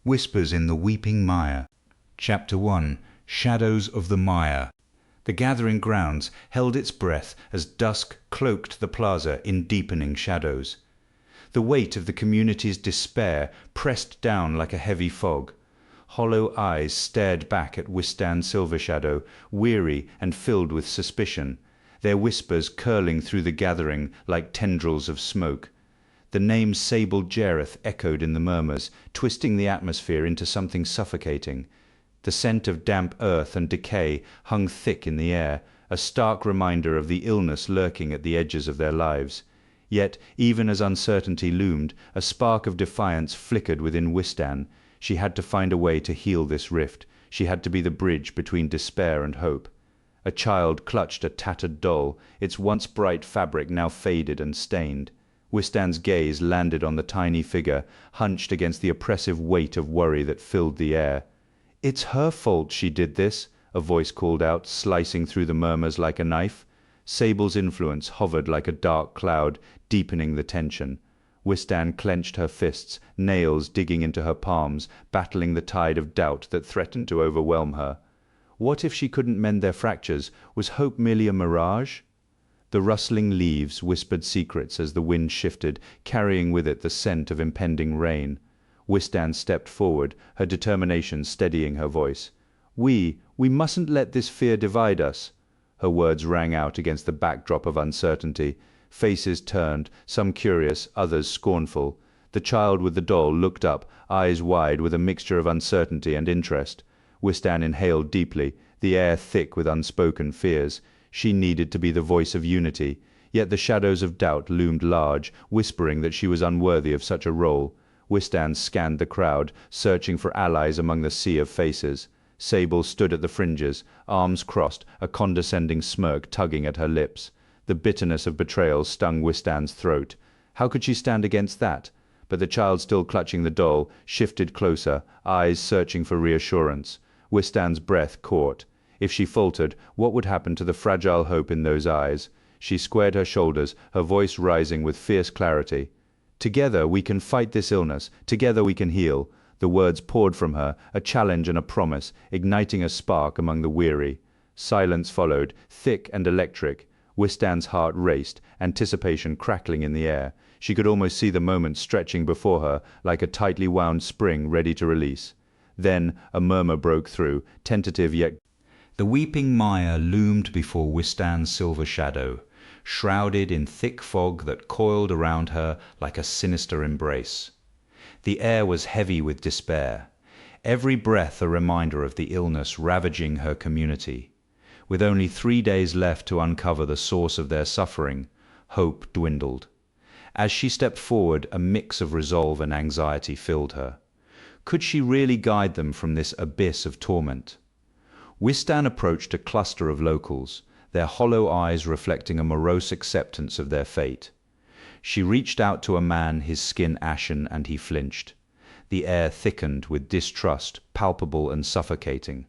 Whispers in the Weeping Mire. Chapter 1. Shadows of the Mire. The gathering grounds held its breath as dusk cloaked the plaza in deepening shadows. The weight of the community's despair pressed down like a heavy fog. Hollow eyes stared back at Wystan Silvershadow, weary and filled with suspicion, their whispers curling through the gathering like tendrils of smoke. The name Sable Jareth echoed in the murmurs, twisting the atmosphere into something suffocating. The scent of damp earth and decay hung thick in the air, a stark reminder of the illness lurking at the edges of their lives. Yet, even as uncertainty loomed, a spark of defiance flickered within Wystan. She had to find a way to heal this rift. She had to be the bridge between despair and hope. A child clutched a tattered doll, its once bright fabric now faded and stained. Wystan's gaze landed on the tiny figure, hunched against the oppressive weight of worry that filled the air. "It's her fault she did this," a voice called out, slicing through the murmurs like a knife. Sable's influence hovered like a dark cloud, deepening the tension. Wystan clenched her fists, nails digging into her palms, battling the tide of doubt that threatened to overwhelm her. What if she couldn't mend their fractures? Was hope merely a mirage? The rustling leaves whispered secrets as the wind shifted, carrying with it the scent of impending rain. Wystan stepped forward, her determination steadying her voice. We mustn't let this fear divide us." Her words rang out against the backdrop of uncertainty. Faces turned, some curious, others scornful. The child with the doll looked up, eyes wide with a mixture of uncertainty and interest. Wystan inhaled deeply, the air thick with unspoken fears. She needed to be the voice of unity, yet the shadows of doubt loomed large, whispering that she was unworthy of such a role. Wystan scanned the crowd, searching for allies among the sea of faces. Sable stood at the fringes, arms crossed, a condescending smirk tugging at her lips. The bitterness of betrayal stung Wystan's throat. How could she stand against that? But the child, still clutching the doll, shifted closer, eyes searching for reassurance. Wystan's breath caught. If she faltered, what would happen to the fragile hope in those eyes? She squared her shoulders, her voice rising with fierce clarity. "Together we can fight this illness. Together we can heal." The words poured from her, a challenge and a promise, igniting a spark among the weary. Silence followed, thick and electric. Wystan's heart raced, anticipation crackling in the air. She could almost see the moment stretching before her, like a tightly wound spring ready to release. Then a murmur broke through, tentative yet. The Weeping Mire loomed before Wystan's Silvershadow, shrouded in thick fog that coiled around her like a sinister embrace. The air was heavy with despair, every breath a reminder of the illness ravaging her community. With only 3 days left to uncover the source of their suffering, hope dwindled. As she stepped forward, a mix of resolve and anxiety filled her. Could she really guide them from this abyss of torment? Wystan approached a cluster of locals, their hollow eyes reflecting a morose acceptance of their fate. She reached out to a man, his skin ashen, and he flinched. The air thickened with distrust, palpable and suffocating.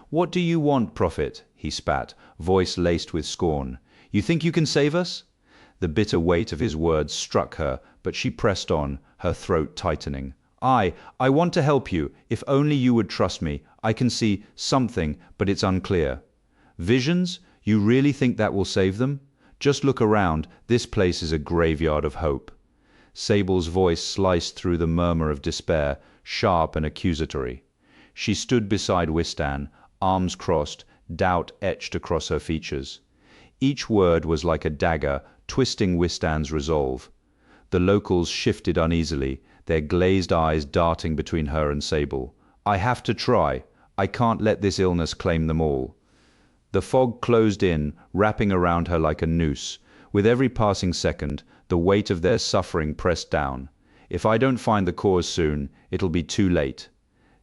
"What do you want, prophet?" he spat, voice laced with scorn. "You think you can save us?" The bitter weight of his words struck her, but she pressed on, her throat tightening. I want to help you. If only you would trust me. I can see something, but it's unclear." "Visions? You really think that will save them? Just look around. This place is a graveyard of hope." Sable's voice sliced through the murmur of despair, sharp and accusatory. She stood beside Wystan, arms crossed, doubt etched across her features. Each word was like a dagger, twisting Wystan's resolve. The locals shifted uneasily, their glazed eyes darting between her and Sable. "I have to try. I can't let this illness claim them all." The fog closed in, wrapping around her like a noose. With every passing second, the weight of their suffering pressed down. "If I don't find the cause soon, it'll be too late."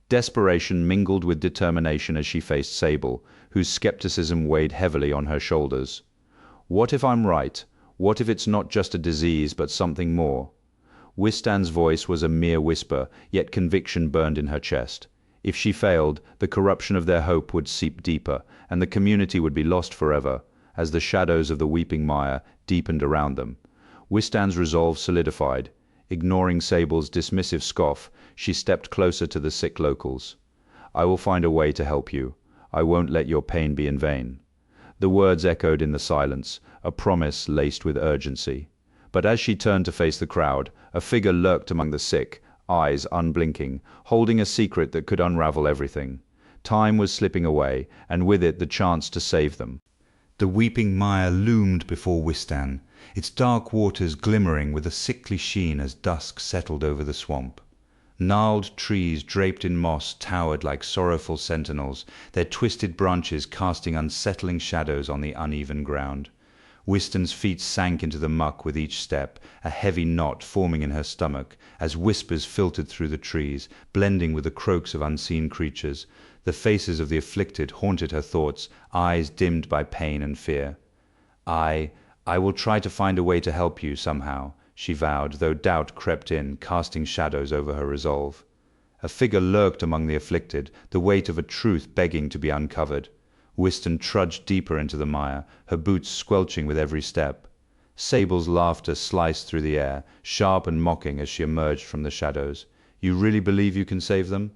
Desperation mingled with determination as she faced Sable, whose skepticism weighed heavily on her shoulders. "What if I'm right? What if it's not just a disease, but something more?" Wystan's voice was a mere whisper, yet conviction burned in her chest. If she failed, the corruption of their hope would seep deeper, and the community would be lost forever, as the shadows of the Weeping Mire deepened around them. Wystan's resolve solidified. Ignoring Sable's dismissive scoff, she stepped closer to the sick locals. "I will find a way to help you. I won't let your pain be in vain." The words echoed in the silence, a promise laced with urgency. But as she turned to face the crowd, a figure lurked among the sick, eyes unblinking, holding a secret that could unravel everything. Time was slipping away, and with it the chance to save them. The weeping mire loomed before Wystan, its dark waters glimmering with a sickly sheen as dusk settled over the swamp. Gnarled trees draped in moss towered like sorrowful sentinels, their twisted branches casting unsettling shadows on the uneven ground. Wystan's feet sank into the muck with each step, a heavy knot forming in her stomach, as whispers filtered through the trees, blending with the croaks of unseen creatures. The faces of the afflicted haunted her thoughts, eyes dimmed by pain and fear. I will try to find a way to help you somehow," she vowed, though doubt crept in, casting shadows over her resolve. A figure lurked among the afflicted, the weight of a truth begging to be uncovered. Wystan trudged deeper into the mire, her boots squelching with every step. Sable's laughter sliced through the air, sharp and mocking as she emerged from the shadows. "You really believe you can save them?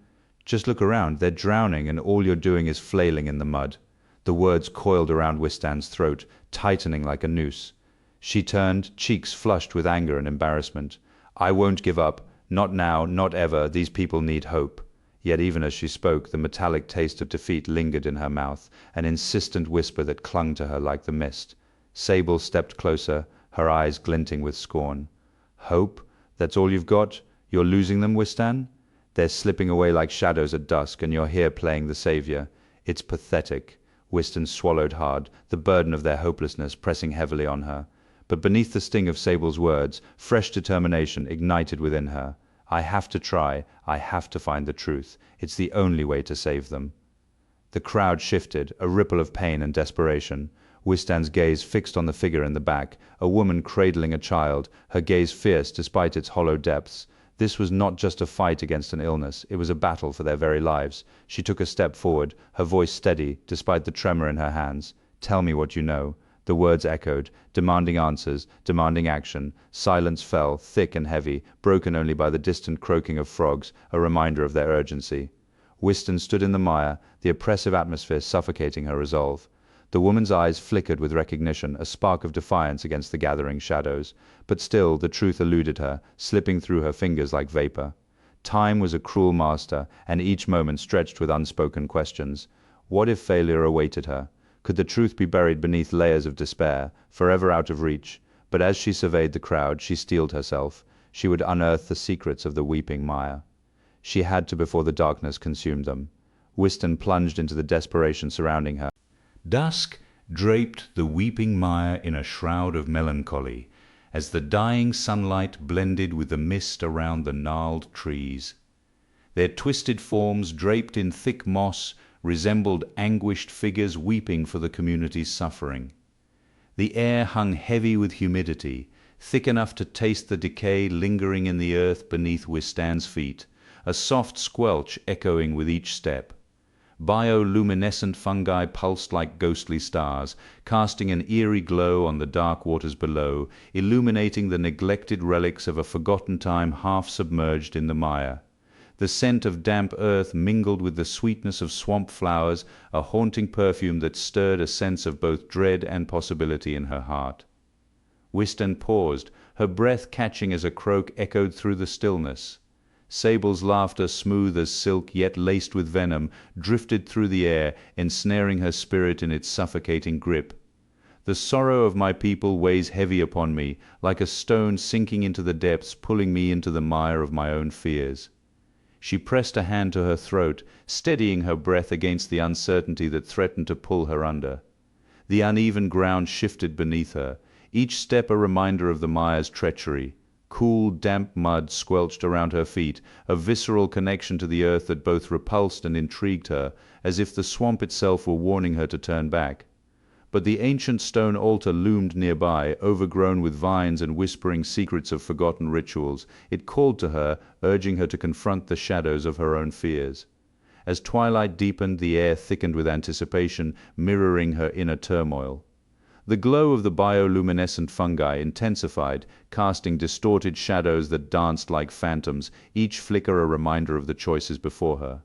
Just look around, they're drowning, and all you're doing is flailing in the mud." The words coiled around Wystan's throat, tightening like a noose. She turned, cheeks flushed with anger and embarrassment. "I won't give up. Not now, not ever. These people need hope." Yet even as she spoke, the metallic taste of defeat lingered in her mouth, an insistent whisper that clung to her like the mist. Sable stepped closer, her eyes glinting with scorn. "Hope? That's all you've got? You're losing them, Wystan? They're slipping away like shadows at dusk, and you're here playing the savior. It's pathetic." Wystan swallowed hard, the burden of their hopelessness pressing heavily on her. But beneath the sting of Sable's words, fresh determination ignited within her. "I have to try. I have to find the truth. It's the only way to save them." The crowd shifted, a ripple of pain and desperation. Wystan's gaze fixed on the figure in the back, a woman cradling a child, her gaze fierce despite its hollow depths. This was not just a fight against an illness, it was a battle for their very lives. She took a step forward, her voice steady despite the tremor in her hands. "Tell me what you know." The words echoed, demanding answers, demanding action. Silence fell, thick and heavy, broken only by the distant croaking of frogs, a reminder of their urgency. Wystan stood in the mire, the oppressive atmosphere suffocating her resolve. The woman's eyes flickered with recognition, a spark of defiance against the gathering shadows. But still the truth eluded her, slipping through her fingers like vapor. Time was a cruel master, and each moment stretched with unspoken questions. What if failure awaited her? Could the truth be buried beneath layers of despair, forever out of reach? But as she surveyed the crowd, she steeled herself. She would unearth the secrets of the weeping mire. She had to before the darkness consumed them. Wystan plunged into the desperation surrounding her. Dusk draped the weeping mire in a shroud of melancholy, as the dying sunlight blended with the mist around the gnarled trees. Their twisted forms, draped in thick moss, resembled anguished figures weeping for the community's suffering. The air hung heavy with humidity, thick enough to taste the decay lingering in the earth beneath Wystan's feet, a soft squelch echoing with each step. Bioluminescent fungi pulsed like ghostly stars, casting an eerie glow on the dark waters below, illuminating the neglected relics of a forgotten time half submerged in the mire. The scent of damp earth mingled with the sweetness of swamp flowers, a haunting perfume that stirred a sense of both dread and possibility in her heart. Wystan paused, her breath catching as a croak echoed through the stillness. Sable's laughter, smooth as silk yet laced with venom, drifted through the air, ensnaring her spirit in its suffocating grip. "The sorrow of my people weighs heavy upon me, like a stone sinking into the depths, pulling me into the mire of my own fears." She pressed a hand to her throat, steadying her breath against the uncertainty that threatened to pull her under. The uneven ground shifted beneath her, each step a reminder of the mire's treachery. Cool, damp mud squelched around her feet, a visceral connection to the earth that both repulsed and intrigued her, as if the swamp itself were warning her to turn back. But the ancient stone altar loomed nearby, overgrown with vines and whispering secrets of forgotten rituals. It called to her, urging her to confront the shadows of her own fears. As twilight deepened, the air thickened with anticipation, mirroring her inner turmoil. The glow of the bioluminescent fungi intensified, casting distorted shadows that danced like phantoms, each flicker a reminder of the choices before her.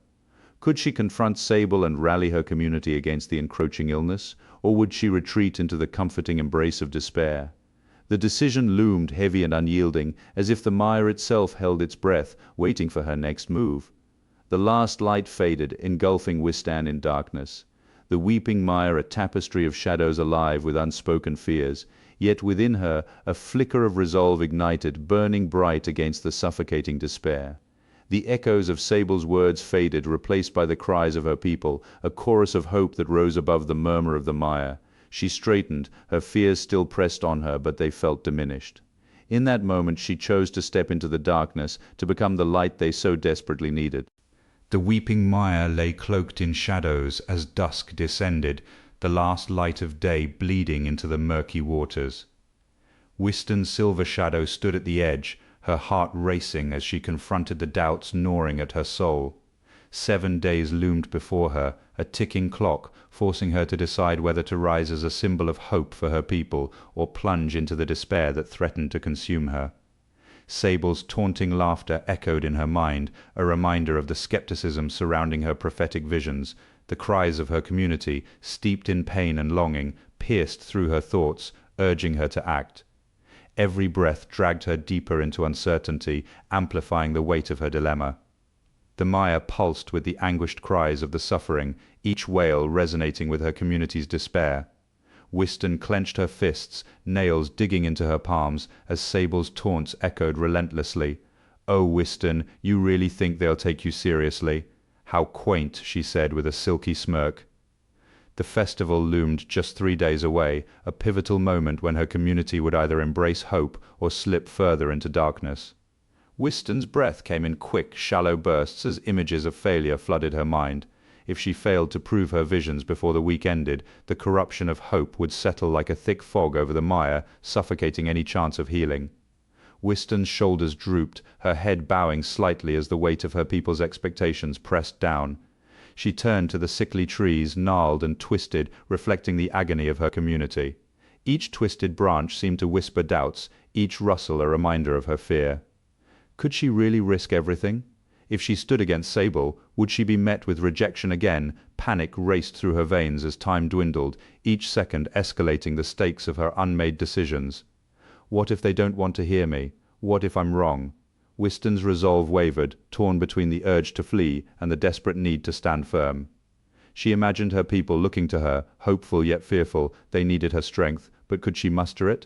Could she confront Sable and rally her community against the encroaching illness, or would she retreat into the comforting embrace of despair? The decision loomed heavy and unyielding, as if the mire itself held its breath, waiting for her next move. The last light faded, engulfing Wystan in darkness. The weeping mire a tapestry of shadows alive with unspoken fears, yet within her a flicker of resolve ignited, burning bright against the suffocating despair. The echoes of Sable's words faded, replaced by the cries of her people, a chorus of hope that rose above the murmur of the mire. She straightened, her fears still pressed on her, but they felt diminished. In that moment she chose to step into the darkness, to become the light they so desperately needed. The weeping mire lay cloaked in shadows as dusk descended, the last light of day bleeding into the murky waters. Wystan's Silvershadow stood at the edge, her heart racing as she confronted the doubts gnawing at her soul. 7 days loomed before her, a ticking clock, forcing her to decide whether to rise as a symbol of hope for her people or plunge into the despair that threatened to consume her. Sable's taunting laughter echoed in her mind, a reminder of the skepticism surrounding her prophetic visions. The cries of her community, steeped in pain and longing, pierced through her thoughts, urging her to act. Every breath dragged her deeper into uncertainty, amplifying the weight of her dilemma. The mire pulsed with the anguished cries of the suffering, each wail resonating with her community's despair. Wystan clenched her fists, nails digging into her palms, as Sable's taunts echoed relentlessly. "Oh, Wystan, you really think they'll take you seriously?" "How quaint," she said with a silky smirk. The festival loomed just 3 days away, a pivotal moment when her community would either embrace hope or slip further into darkness. Wystan's breath came in quick, shallow bursts as images of failure flooded her mind. If she failed to prove her visions before the week ended, the corruption of hope would settle like a thick fog over the mire, suffocating any chance of healing. Wystan's shoulders drooped, her head bowing slightly as the weight of her people's expectations pressed down. She turned to the sickly trees, gnarled and twisted, reflecting the agony of her community. Each twisted branch seemed to whisper doubts, each rustle a reminder of her fear. Could she really risk everything? If she stood against Sable, would she be met with rejection again? Panic raced through her veins as time dwindled, each second escalating the stakes of her unmade decisions. What if they don't want to hear me? What if I'm wrong? Wystan's resolve wavered, torn between the urge to flee and the desperate need to stand firm. She imagined her people looking to her, hopeful yet fearful. They needed her strength, but could she muster it?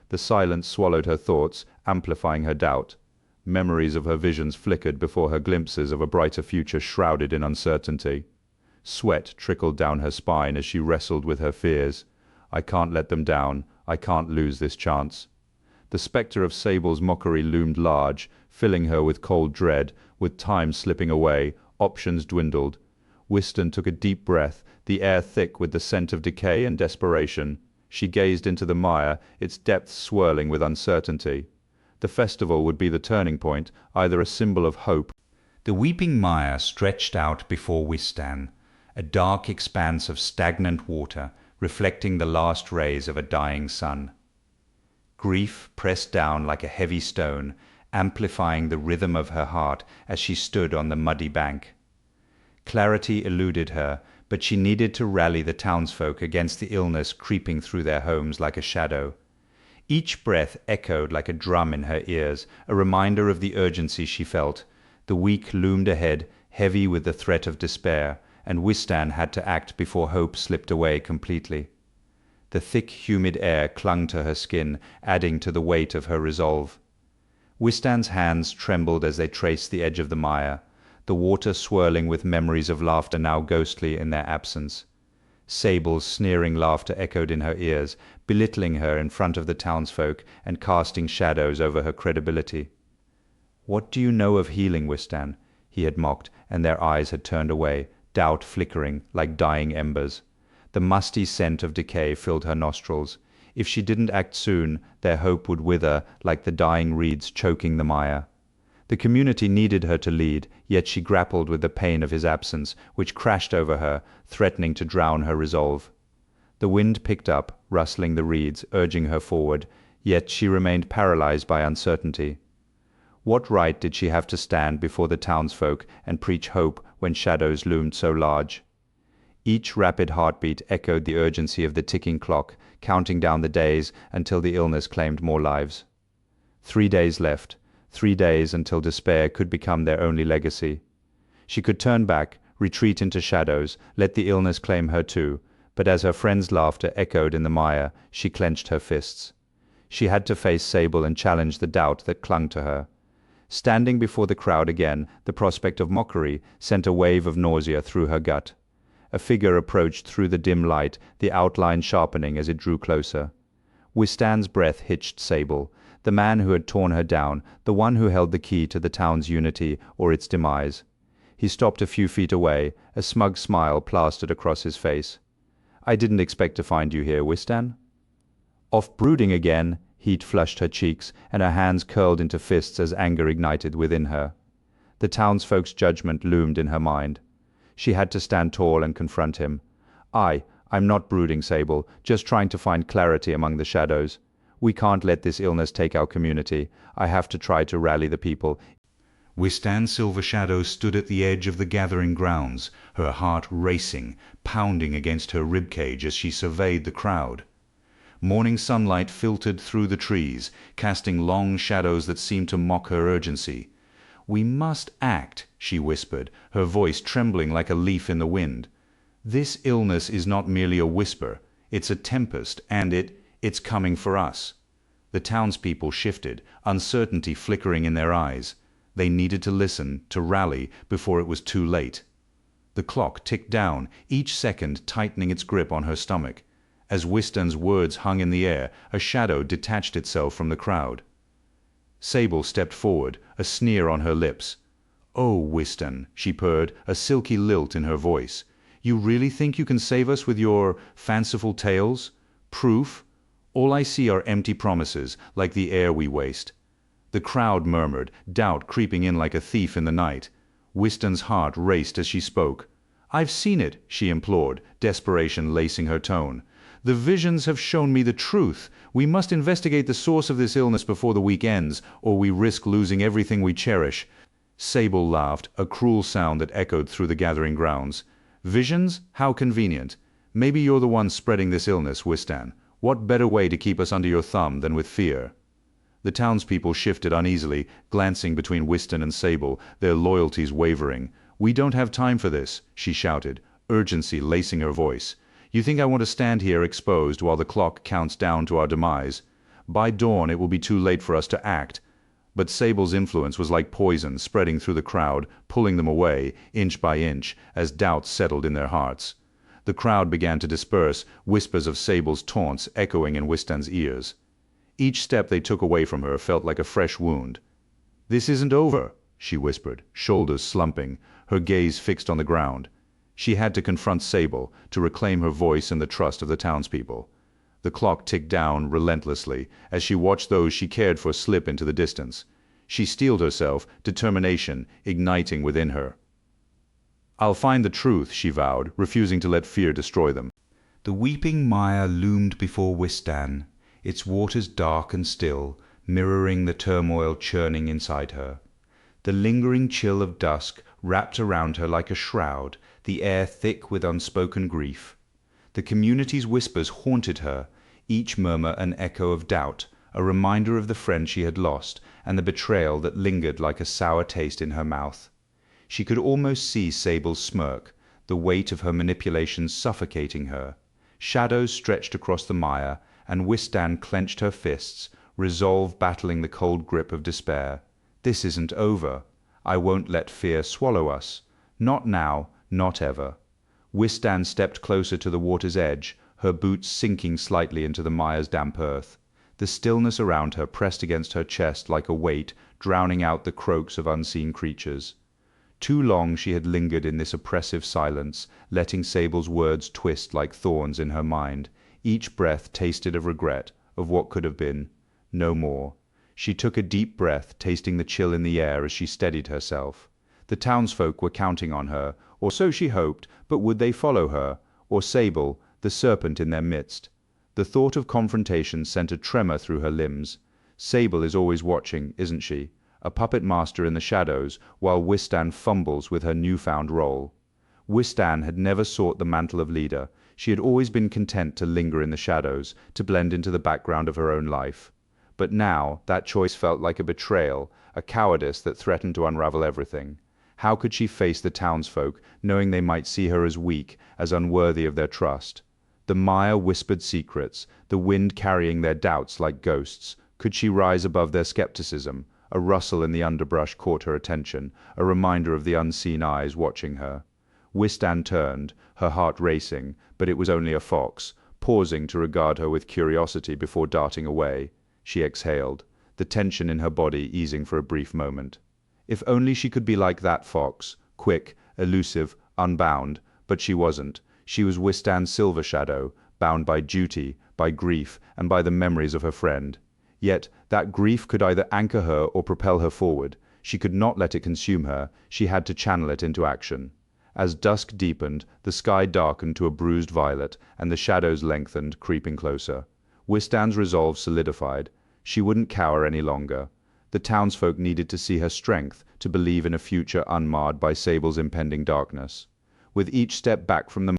The silence swallowed her thoughts, amplifying her doubt. Memories of her visions flickered before her, glimpses of a brighter future shrouded in uncertainty. Sweat trickled down her spine as she wrestled with her fears. I can't let them down. I can't lose this chance. The spectre of Sable's mockery loomed large, filling her with cold dread. With time slipping away, options dwindled. Wystan took a deep breath, the air thick with the scent of decay and desperation. She gazed into the mire, its depths swirling with uncertainty. The festival would be the turning point, either a symbol of hope. The weeping mire stretched out before Wystan, a dark expanse of stagnant water, reflecting the last rays of a dying sun. Grief pressed down like a heavy stone, amplifying the rhythm of her heart as she stood on the muddy bank. Clarity eluded her, but she needed to rally the townsfolk against the illness creeping through their homes like a shadow. Each breath echoed like a drum in her ears, a reminder of the urgency she felt. The week loomed ahead, heavy with the threat of despair, and Wystan had to act before hope slipped away completely. The thick, humid air clung to her skin, adding to the weight of her resolve. Wystan's hands trembled as they traced the edge of the mire, the water swirling with memories of laughter now ghostly in their absence. Sable's sneering laughter echoed in her ears, belittling her in front of the townsfolk and casting shadows over her credibility. "What do you know of healing, Wystan?" he had mocked, and their eyes had turned away, doubt flickering like dying embers. The musty scent of decay filled her nostrils. If she didn't act soon, their hope would wither like the dying reeds choking the mire. The community needed her to lead, yet she grappled with the pain of his absence, which crashed over her, threatening to drown her resolve. The wind picked up, rustling the reeds, urging her forward, yet she remained paralyzed by uncertainty. What right did she have to stand before the townsfolk and preach hope when shadows loomed so large? Each rapid heartbeat echoed the urgency of the ticking clock, counting down the days until the illness claimed more lives. 3 days left, 3 days until despair could become their only legacy. She could turn back, retreat into shadows, let the illness claim her too, but as her friend's laughter echoed in the mire, she clenched her fists. She had to face Sable and challenge the doubt that clung to her. Standing before the crowd again, the prospect of mockery sent a wave of nausea through her gut. A figure approached through the dim light, the outline sharpening as it drew closer. Wystan's breath hitched Sable, the man who had torn her down, the one who held the key to the town's unity or its demise. He stopped a few feet away, a smug smile plastered across his face. "I didn't expect to find you here, Wystan." Off brooding again, heat flushed her cheeks, and her hands curled into fists as anger ignited within her. The townsfolk's judgment loomed in her mind. She had to stand tall and confront him. I'm not brooding, Sable, just trying to find clarity among the shadows. We can't let this illness take our community. I have to try to rally the people." Wystan Silvershadow stood at the edge of the gathering grounds, her heart racing, pounding against her ribcage as she surveyed the crowd. Morning sunlight filtered through the trees, casting long shadows that seemed to mock her urgency. "We must act," she whispered, her voice trembling like a leaf in the wind. "This illness is not merely a whisper, it's a tempest, and it's coming for us." The townspeople shifted, uncertainty flickering in their eyes. They needed to listen, to rally, before it was too late. The clock ticked down, each second tightening its grip on her stomach. As Wystan's words hung in the air, a shadow detached itself from the crowd. Sable stepped forward, a sneer on her lips. "Oh, Wystan," she purred, a silky lilt in her voice. "You really think you can save us with your fanciful tales? Proof? All I see are empty promises, like the air we waste." The crowd murmured, doubt creeping in like a thief in the night. Wystan's heart raced as she spoke. "I've seen it," she implored, desperation lacing her tone. "The visions have shown me the truth. We must investigate the source of this illness before the week ends, or we risk losing everything we cherish." Sable laughed, a cruel sound that echoed through the gathering grounds. "Visions? How convenient. Maybe you're the one spreading this illness, Wystan. What better way to keep us under your thumb than with fear?" The townspeople shifted uneasily, glancing between Wystan and Sable, their loyalties wavering. "We don't have time for this," she shouted, urgency lacing her voice. "You think I want to stand here exposed while the clock counts down to our demise? By dawn it will be too late for us to act." But Sable's influence was like poison spreading through the crowd, pulling them away, inch by inch, as doubts settled in their hearts. The crowd began to disperse, whispers of Sable's taunts echoing in Wystan's ears. Each step they took away from her felt like a fresh wound. "This isn't over," she whispered, shoulders slumping, her gaze fixed on the ground. She had to confront Sable, to reclaim her voice and the trust of the townspeople. The clock ticked down relentlessly as she watched those she cared for slip into the distance. She steeled herself, determination igniting within her. "I'll find the truth," she vowed, refusing to let fear destroy them. The weeping mire loomed before Wystan, its waters dark and still, mirroring the turmoil churning inside her. The lingering chill of dusk wrapped around her like a shroud, the air thick with unspoken grief. The community's whispers haunted her, each murmur an echo of doubt, a reminder of the friend she had lost, and the betrayal that lingered like a sour taste in her mouth. She could almost see Sable's smirk, the weight of her manipulations suffocating her. Shadows stretched across the mire, and Wystan clenched her fists, resolve battling the cold grip of despair. "This isn't over. I won't let fear swallow us. Not now, not ever." Wystan stepped closer to the water's edge, her boots sinking slightly into the mire's damp earth. The stillness around her pressed against her chest like a weight, drowning out the croaks of unseen creatures. Too long she had lingered in this oppressive silence, letting Sable's words twist like thorns in her mind. Each breath tasted of regret, of what could have been. No more. She took a deep breath, tasting the chill in the air as she steadied herself. The townsfolk were counting on her, or so she hoped, but would they follow her? Or Sable, the serpent in their midst. The thought of confrontation sent a tremor through her limbs. Sable is always watching, isn't she? A puppet master in the shadows, while Wystan fumbles with her newfound role. Wystan had never sought the mantle of leader. She had always been content to linger in the shadows, to blend into the background of her own life. But now that choice felt like a betrayal, a cowardice that threatened to unravel everything. How could she face the townsfolk, knowing they might see her as weak, as unworthy of their trust? The mire whispered secrets, the wind carrying their doubts like ghosts. Could she rise above their skepticism? A rustle in the underbrush caught her attention, a reminder of the unseen eyes watching her. Wystan turned, her heart racing, but it was only a fox, pausing to regard her with curiosity before darting away. She exhaled, the tension in her body easing for a brief moment. If only she could be like that fox, quick, elusive, unbound, but she wasn't. She was Wystan's Silvershadow, bound by duty, by grief, and by the memories of her friend. Yet that grief could either anchor her or propel her forward. She could not let it consume her. She had to channel it into action. As dusk deepened, the sky darkened to a bruised violet, and the shadows lengthened, creeping closer. Wystan's resolve solidified. She wouldn't cower any longer. The townsfolk needed to see her strength, to believe in a future unmarred by Sable's impending darkness. With each step back from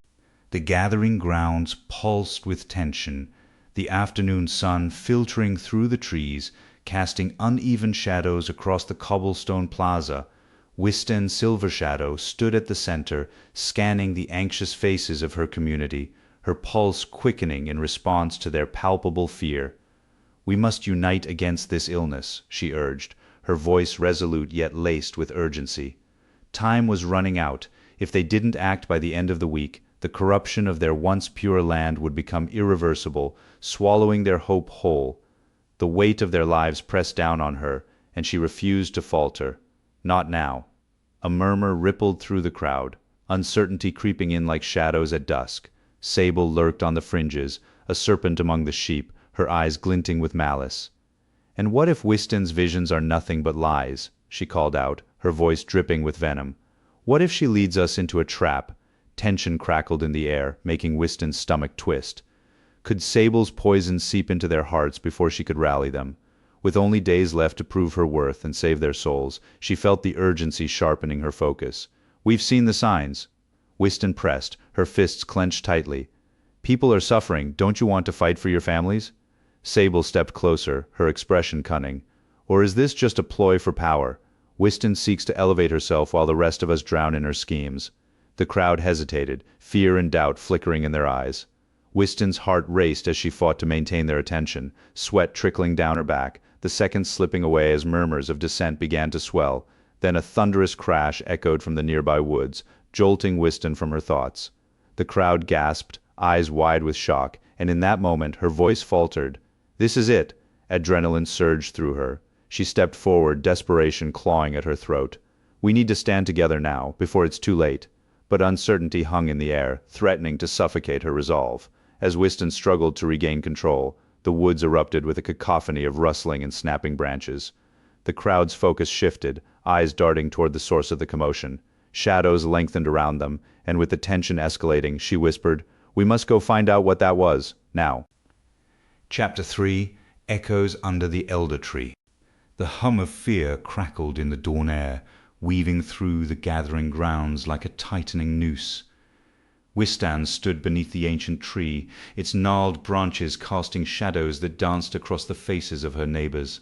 the gathering grounds pulsed with tension, the afternoon sun filtering through the trees, casting uneven shadows across the cobblestone plaza. Wystan Silvershadow stood at the center, scanning the anxious faces of her community, her pulse quickening in response to their palpable fear. "We must unite against this illness," she urged, her voice resolute yet laced with urgency. Time was running out. If they didn't act by the end of the week, the corruption of their once pure land would become irreversible, swallowing their hope whole. The weight of their lives pressed down on her, and she refused to falter. Not now. A murmur rippled through the crowd, uncertainty creeping in like shadows at dusk. Sable lurked on the fringes, a serpent among the sheep, her eyes glinting with malice. "And what if Wystan's visions are nothing but lies?" she called out, her voice dripping with venom. "What if she leads us into a trap?" Tension crackled in the air, making Wystan's stomach twist. Could Sable's poison seep into their hearts before she could rally them? With only days left to prove her worth and save their souls, she felt the urgency sharpening her focus. "We've seen the signs." Wystan pressed, her fists clenched tightly. "People are suffering. Don't you want to fight for your families?" Sable stepped closer, her expression cunning. "Or is this just a ploy for power? Wystan seeks to elevate herself while the rest of us drown in her schemes." The crowd hesitated, fear and doubt flickering in their eyes. Wystan's heart raced as she fought to maintain their attention, sweat trickling down her back, the seconds slipping away as murmurs of dissent began to swell. Then a thunderous crash echoed from the nearby woods, jolting Wystan from her thoughts. The crowd gasped, eyes wide with shock, and in that moment her voice faltered. "This is it!" Adrenaline surged through her. She stepped forward, desperation clawing at her throat. "We need to stand together now, before it's too late." But uncertainty hung in the air, threatening to suffocate her resolve. As Wystan struggled to regain control, the woods erupted with a cacophony of rustling and snapping branches. The crowd's focus shifted, eyes darting toward the source of the commotion. Shadows lengthened around them, and with the tension escalating, she whispered, "We must go find out what that was, now." Chapter 3: Echoes Under the Elder Tree. The hum of fear crackled in the dawn air, weaving through the gathering grounds like a tightening noose. Wystan stood beneath the ancient tree, its gnarled branches casting shadows that danced across the faces of her neighbors.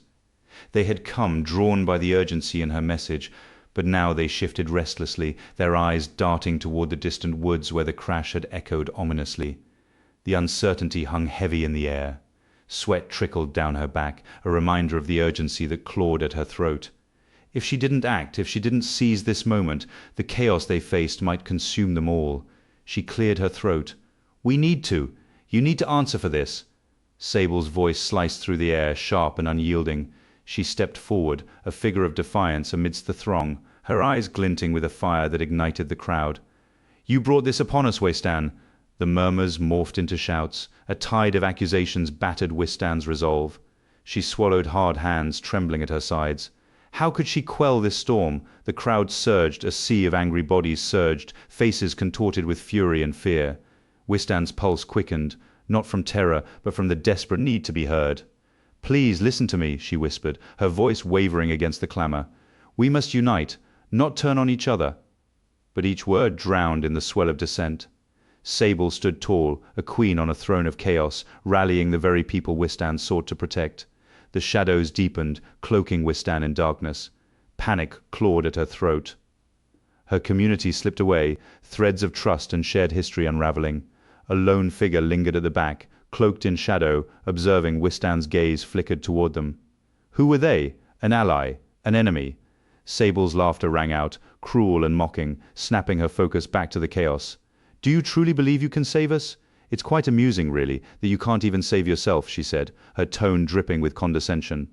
They had come, drawn by the urgency in her message, but now they shifted restlessly, their eyes darting toward the distant woods where the crash had echoed ominously. The uncertainty hung heavy in the air. Sweat trickled down her back, a reminder of the urgency that clawed at her throat. If she didn't act, if she didn't seize this moment, the chaos they faced might consume them all. She cleared her throat. "We need to. You need to answer for this." Sable's voice sliced through the air, sharp and unyielding. She stepped forward, a figure of defiance amidst the throng, her eyes glinting with a fire that ignited the crowd. "You brought this upon us, Wystan." The murmurs morphed into shouts. A tide of accusations battered Wystan's resolve. She swallowed hard hands, trembling at her sides. How could she quell this storm? The crowd surged, a sea of angry bodies surged, faces contorted with fury and fear. Wystan's pulse quickened, not from terror, but from the desperate need to be heard. "Please listen to me," she whispered, her voice wavering against the clamor. "We must unite, not turn on each other." But each word drowned in the swell of dissent. Sable stood tall, a queen on a throne of chaos, rallying the very people Wystan sought to protect. The shadows deepened, cloaking Wystan in darkness. Panic clawed at her throat. Her community slipped away, threads of trust and shared history unraveling. A lone figure lingered at the back, cloaked in shadow, observing. Wystan's gaze flickered toward them. Who were they? An ally? An enemy? Sable's laughter rang out, cruel and mocking, snapping her focus back to the chaos. "Do you truly believe you can save us? It's quite amusing, really, that you can't even save yourself," she said, her tone dripping with condescension.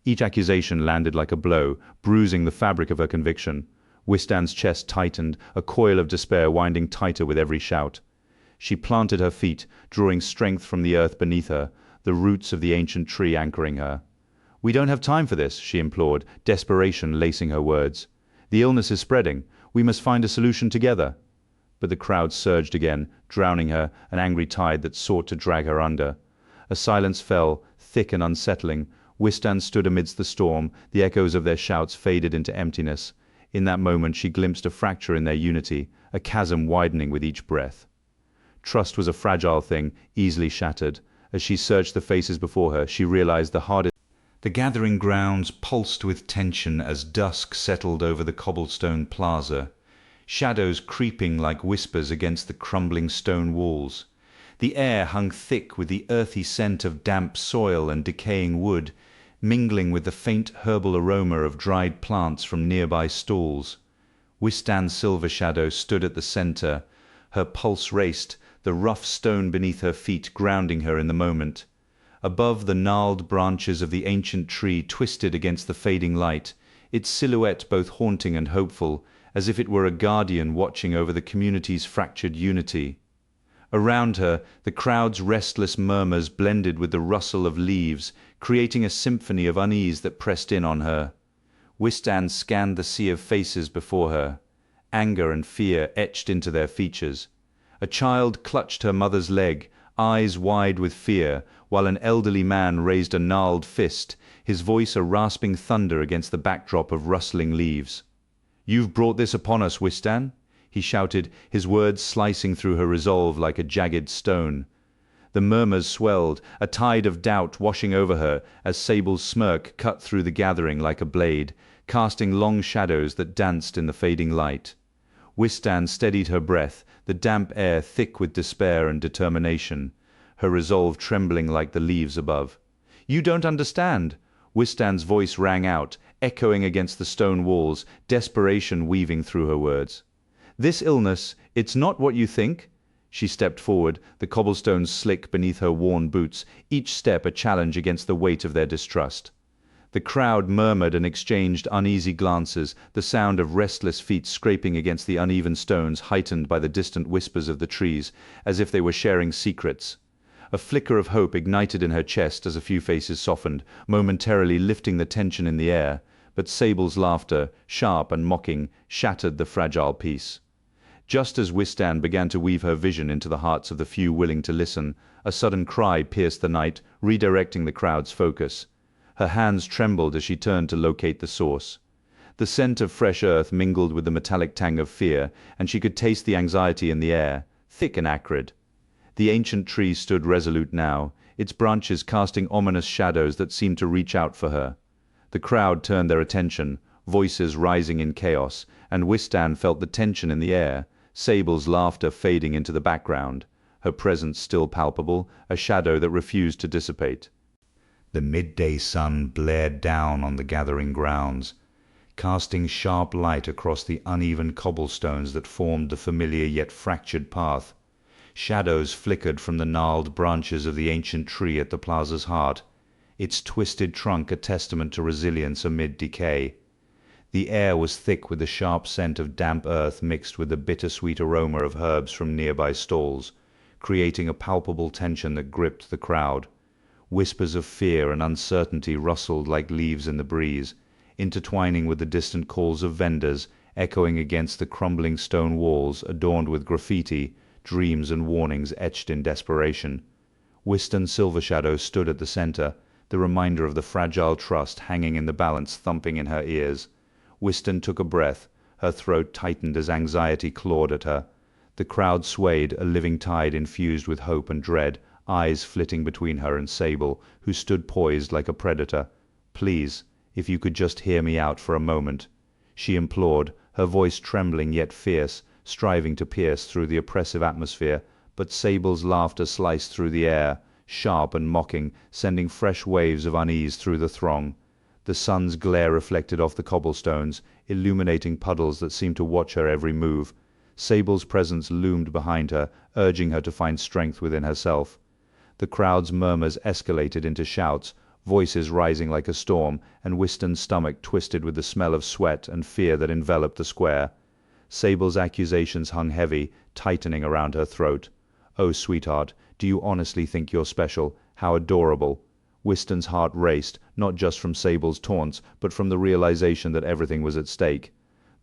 Each accusation landed like a blow, bruising the fabric of her conviction. Wystan's chest tightened, a coil of despair winding tighter with every shout. She planted her feet, drawing strength from the earth beneath her, the roots of the ancient tree anchoring her. "We don't have time for this," she implored, desperation lacing her words. "The illness is spreading. We must find a solution together." But the crowd surged again, drowning her, an angry tide that sought to drag her under. A silence fell, thick and unsettling. Wystan stood amidst the storm, the echoes of their shouts faded into emptiness. In that moment she glimpsed a fracture in their unity, a chasm widening with each breath. Trust was a fragile thing, easily shattered. As she searched the faces before her, she realized the hardest. The gathering grounds pulsed with tension as dusk settled over the cobblestone plaza, shadows creeping like whispers against the crumbling stone walls. The air hung thick with the earthy scent of damp soil and decaying wood, mingling with the faint herbal aroma of dried plants from nearby stalls. Wystan's Silvershadow stood at the center. Her pulse raced, the rough stone beneath her feet grounding her in the moment. Above, the gnarled branches of the ancient tree twisted against the fading light, its silhouette both haunting and hopeful, as if it were a guardian watching over the community's fractured unity. Around her, the crowd's restless murmurs blended with the rustle of leaves, creating a symphony of unease that pressed in on her. Wystan scanned the sea of faces before her. Anger and fear etched into their features. A child clutched her mother's leg, eyes wide with fear, while an elderly man raised a gnarled fist, his voice a rasping thunder against the backdrop of rustling leaves. "You've brought this upon us, Wystan," he shouted, his words slicing through her resolve like a jagged stone. The murmurs swelled, a tide of doubt washing over her as Sable's smirk cut through the gathering like a blade, casting long shadows that danced in the fading light. Wystan steadied her breath, the damp air thick with despair and determination, her resolve trembling like the leaves above. "You don't understand!" Wystan's voice rang out, echoing against the stone walls, desperation weaving through her words. "This illness, it's not what you think." She stepped forward, the cobblestones slick beneath her worn boots, each step a challenge against the weight of their distrust. The crowd murmured and exchanged uneasy glances, the sound of restless feet scraping against the uneven stones heightened by the distant whispers of the trees, as if they were sharing secrets. A flicker of hope ignited in her chest as a few faces softened, momentarily lifting the tension in the air, but Sable's laughter, sharp and mocking, shattered the fragile peace. Just as Wystan began to weave her vision into the hearts of the few willing to listen, a sudden cry pierced the night, redirecting the crowd's focus. Her hands trembled as she turned to locate the source. The scent of fresh earth mingled with the metallic tang of fear, and she could taste the anxiety in the air, thick and acrid. The ancient tree stood resolute now, its branches casting ominous shadows that seemed to reach out for her. The crowd turned their attention, voices rising in chaos, and Wystan felt the tension in the air, Sable's laughter fading into the background, her presence still palpable, a shadow that refused to dissipate. The midday sun blared down on the gathering grounds, casting sharp light across the uneven cobblestones that formed the familiar yet fractured path. Shadows flickered from the gnarled branches of the ancient tree at the plaza's heart, its twisted trunk a testament to resilience amid decay. The air was thick with the sharp scent of damp earth mixed with the bittersweet aroma of herbs from nearby stalls, creating a palpable tension that gripped the crowd. Whispers of fear and uncertainty rustled like leaves in the breeze, intertwining with the distant calls of vendors, echoing against the crumbling stone walls adorned with graffiti, dreams and warnings etched in desperation. Wystan Silvershadow stood at the center, the reminder of the fragile trust hanging in the balance thumping in her ears. Wystan took a breath, her throat tightened as anxiety clawed at her. The crowd swayed, a living tide infused with hope and dread, eyes flitting between her and Sable, who stood poised like a predator. "Please, if you could just hear me out for a moment," she implored, her voice trembling yet fierce, striving to pierce through the oppressive atmosphere. But Sable's laughter sliced through the air, sharp and mocking, sending fresh waves of unease through the throng. The sun's glare reflected off the cobblestones, illuminating puddles that seemed to watch her every move. Sable's presence loomed behind her, urging her to find strength within herself. The crowd's murmurs escalated into shouts, voices rising like a storm, and Wystan's stomach twisted with the smell of sweat and fear that enveloped the square. Sable's accusations hung heavy, tightening around her throat. "Oh, sweetheart, do you honestly think you're special? How adorable!" Wystan's heart raced, not just from Sable's taunts, but from the realization that everything was at stake.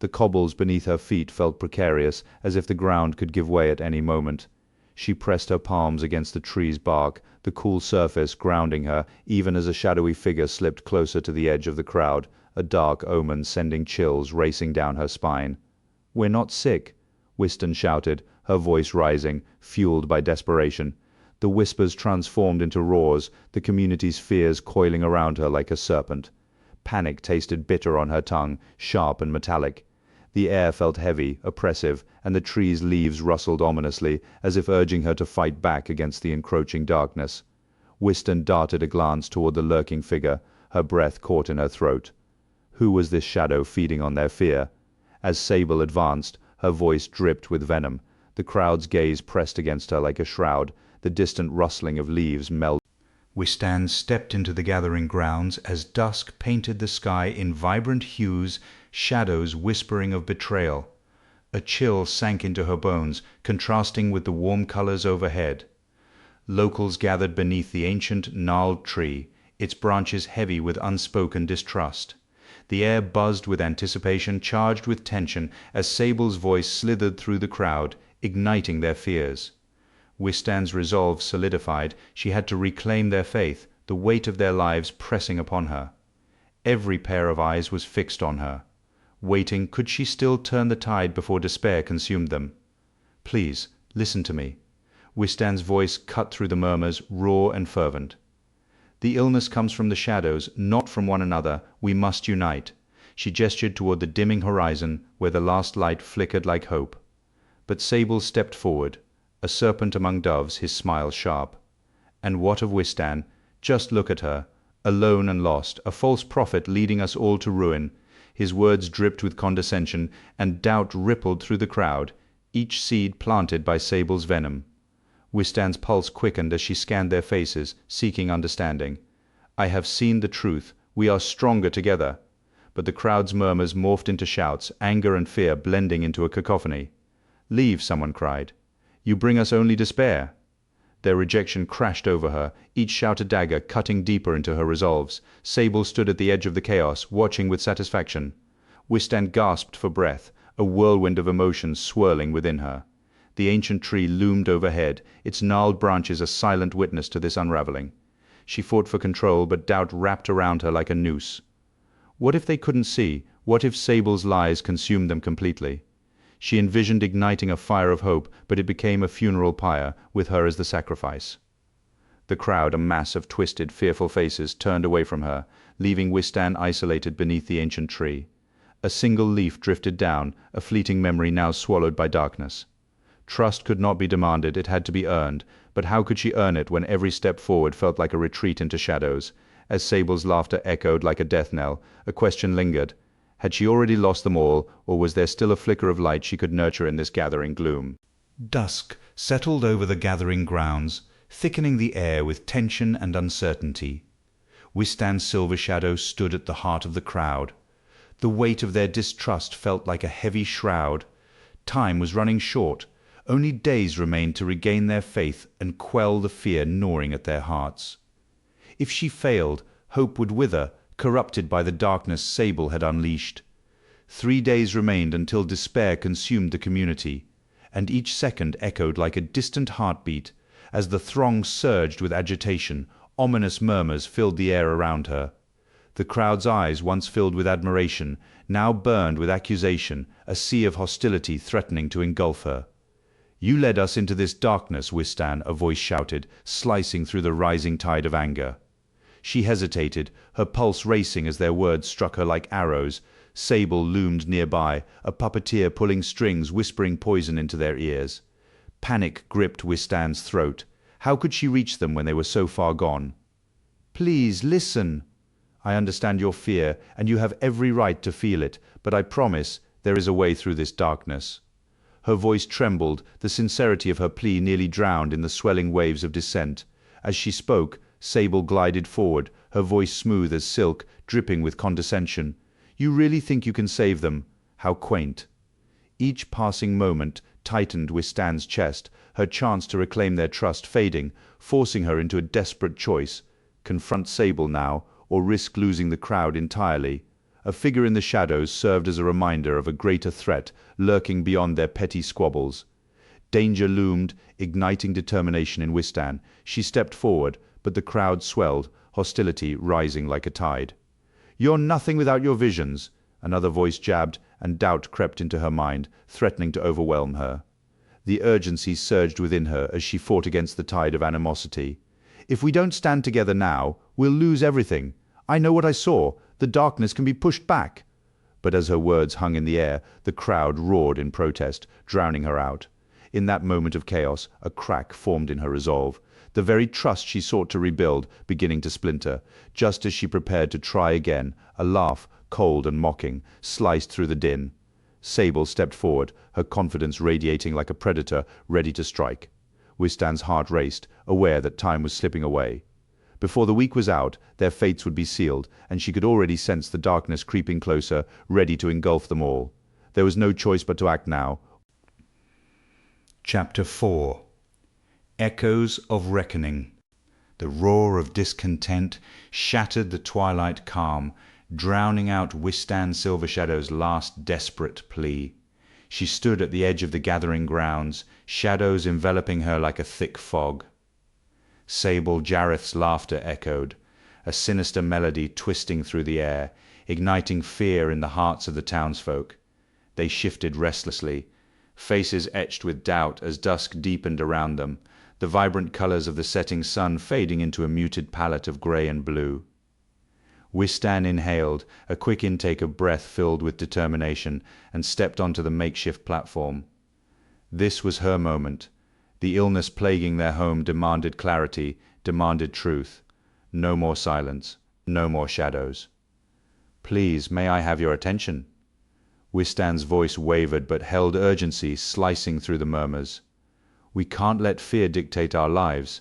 The cobbles beneath her feet felt precarious, as if the ground could give way at any moment. She pressed her palms against the tree's bark, the cool surface grounding her, even as a shadowy figure slipped closer to the edge of the crowd, a dark omen sending chills racing down her spine. "We're not sick," Wystan shouted, her voice rising, fueled by desperation. The whispers transformed into roars, the community's fears coiling around her like a serpent. Panic tasted bitter on her tongue, sharp and metallic. The air felt heavy, oppressive, and the tree's leaves rustled ominously, as if urging her to fight back against the encroaching darkness. Wystan darted a glance toward the lurking figure, her breath caught in her throat. Who was this shadow feeding on their fear? As Sable advanced, her voice dripped with venom. The crowd's gaze pressed against her like a shroud, the distant rustling of leaves melted. Wystan stepped into the gathering grounds as dusk painted the sky in vibrant hues, shadows whispering of betrayal. A chill sank into her bones, contrasting with the warm colors overhead. Locals gathered beneath the ancient, gnarled tree, its branches heavy with unspoken distrust. The air buzzed with anticipation, charged with tension, as Sable's voice slithered through the crowd, igniting their fears. Wystan's resolve solidified. She had to reclaim their faith, the weight of their lives pressing upon her. Every pair of eyes was fixed on her, waiting. Could she still turn the tide before despair consumed them? "Please, listen to me." Wystan's voice cut through the murmurs, raw and fervent. "The illness comes from the shadows, not from one another. We must unite." She gestured toward the dimming horizon, where the last light flickered like hope. But Sable stepped forward, a serpent among doves, his smile sharp. "And what of Wystan? Just look at her, alone and lost, a false prophet leading us all to ruin." His words dripped with condescension, and doubt rippled through the crowd, each seed planted by Sable's venom. Wystan's pulse quickened as she scanned their faces, seeking understanding. "I have seen the truth. We are stronger together." But the crowd's murmurs morphed into shouts, anger and fear blending into a cacophony. "Leave," someone cried. "You bring us only despair." Their rejection crashed over her, each shout a dagger, cutting deeper into her resolves. Sable stood at the edge of the chaos, watching with satisfaction. Wystan gasped for breath, a whirlwind of emotions swirling within her. The ancient tree loomed overhead, its gnarled branches a silent witness to this unraveling. She fought for control, but doubt wrapped around her like a noose. What if they couldn't see? What if Sable's lies consumed them completely? She envisioned igniting a fire of hope, but it became a funeral pyre, with her as the sacrifice. The crowd, a mass of twisted, fearful faces, turned away from her, leaving Wystan isolated beneath the ancient tree. A single leaf drifted down, a fleeting memory now swallowed by darkness. Trust could not be demanded, it had to be earned, but how could she earn it when every step forward felt like a retreat into shadows? As Sable's laughter echoed like a death knell, a question lingered. Had she already lost them all, or was there still a flicker of light she could nurture in this gathering gloom? Dusk settled over the gathering grounds, thickening the air with tension and uncertainty. Wystan Silvershadow stood at the heart of the crowd. The weight of their distrust felt like a heavy shroud. Time was running short. Only days remained to regain their faith and quell the fear gnawing at their hearts. If she failed, hope would wither, corrupted by the darkness Sable had unleashed. 3 days remained until despair consumed the community. and each second echoed like a distant heartbeat. As the throng surged with agitation, ominous murmurs filled the air around her. The crowd's eyes, once filled with admiration, now burned with accusation, a sea of hostility threatening to engulf her. "You led us into this darkness, Wystan," a voice shouted, slicing through the rising tide of anger. She hesitated, her pulse racing as their words struck her like arrows. Sable loomed nearby, a puppeteer pulling strings, whispering poison into their ears. Panic gripped Wystan's throat. How could she reach them when they were so far gone? "Please, listen. I understand your fear, and you have every right to feel it, but I promise there is a way through this darkness." Her voice trembled, the sincerity of her plea nearly drowned in the swelling waves of dissent. As she spoke, Sable glided forward, her voice smooth as silk, dripping with condescension. "You really think you can save them? How quaint." Each passing moment tightened Wystan's chest, her chance to reclaim their trust fading, forcing her into a desperate choice: confront Sable now, or risk losing the crowd entirely. A figure in the shadows served as a reminder of a greater threat lurking beyond their petty squabbles. Danger loomed, igniting determination in Wystan. She stepped forward, but the crowd swelled, hostility rising like a tide. "You're nothing without your visions," another voice jabbed, and doubt crept into her mind, threatening to overwhelm her. The urgency surged within her as she fought against the tide of animosity. "If we don't stand together now, we'll lose everything. I know what I saw. The darkness can be pushed back." But as her words hung in the air, the crowd roared in protest, drowning her out. In that moment of chaos, a crack formed in her resolve. The very trust she sought to rebuild, beginning to splinter. Just as she prepared to try again, a laugh, cold and mocking, sliced through the din. Sable stepped forward, her confidence radiating like a predator, ready to strike. Wystan's heart raced, aware that time was slipping away. Before the week was out, their fates would be sealed, and she could already sense the darkness creeping closer, ready to engulf them all. There was no choice but to act now. Chapter 4. Echoes of Reckoning. The roar of discontent shattered the twilight calm, drowning out Wystan Silvershadow's last desperate plea. She stood at the edge of the gathering grounds, shadows enveloping her like a thick fog. Sable Jareth's laughter echoed, a sinister melody twisting through the air, igniting fear in the hearts of the townsfolk. They shifted restlessly, faces etched with doubt as dusk deepened around them, the vibrant colors of the setting sun fading into a muted palette of gray and blue. Wystan inhaled, a quick intake of breath filled with determination, and stepped onto the makeshift platform. This was her moment. The illness plaguing their home demanded clarity, demanded truth. No more silence, no more shadows. "Please, may I have your attention?" Wystan's voice wavered but held urgency, slicing through the murmurs. "We can't let fear dictate our lives.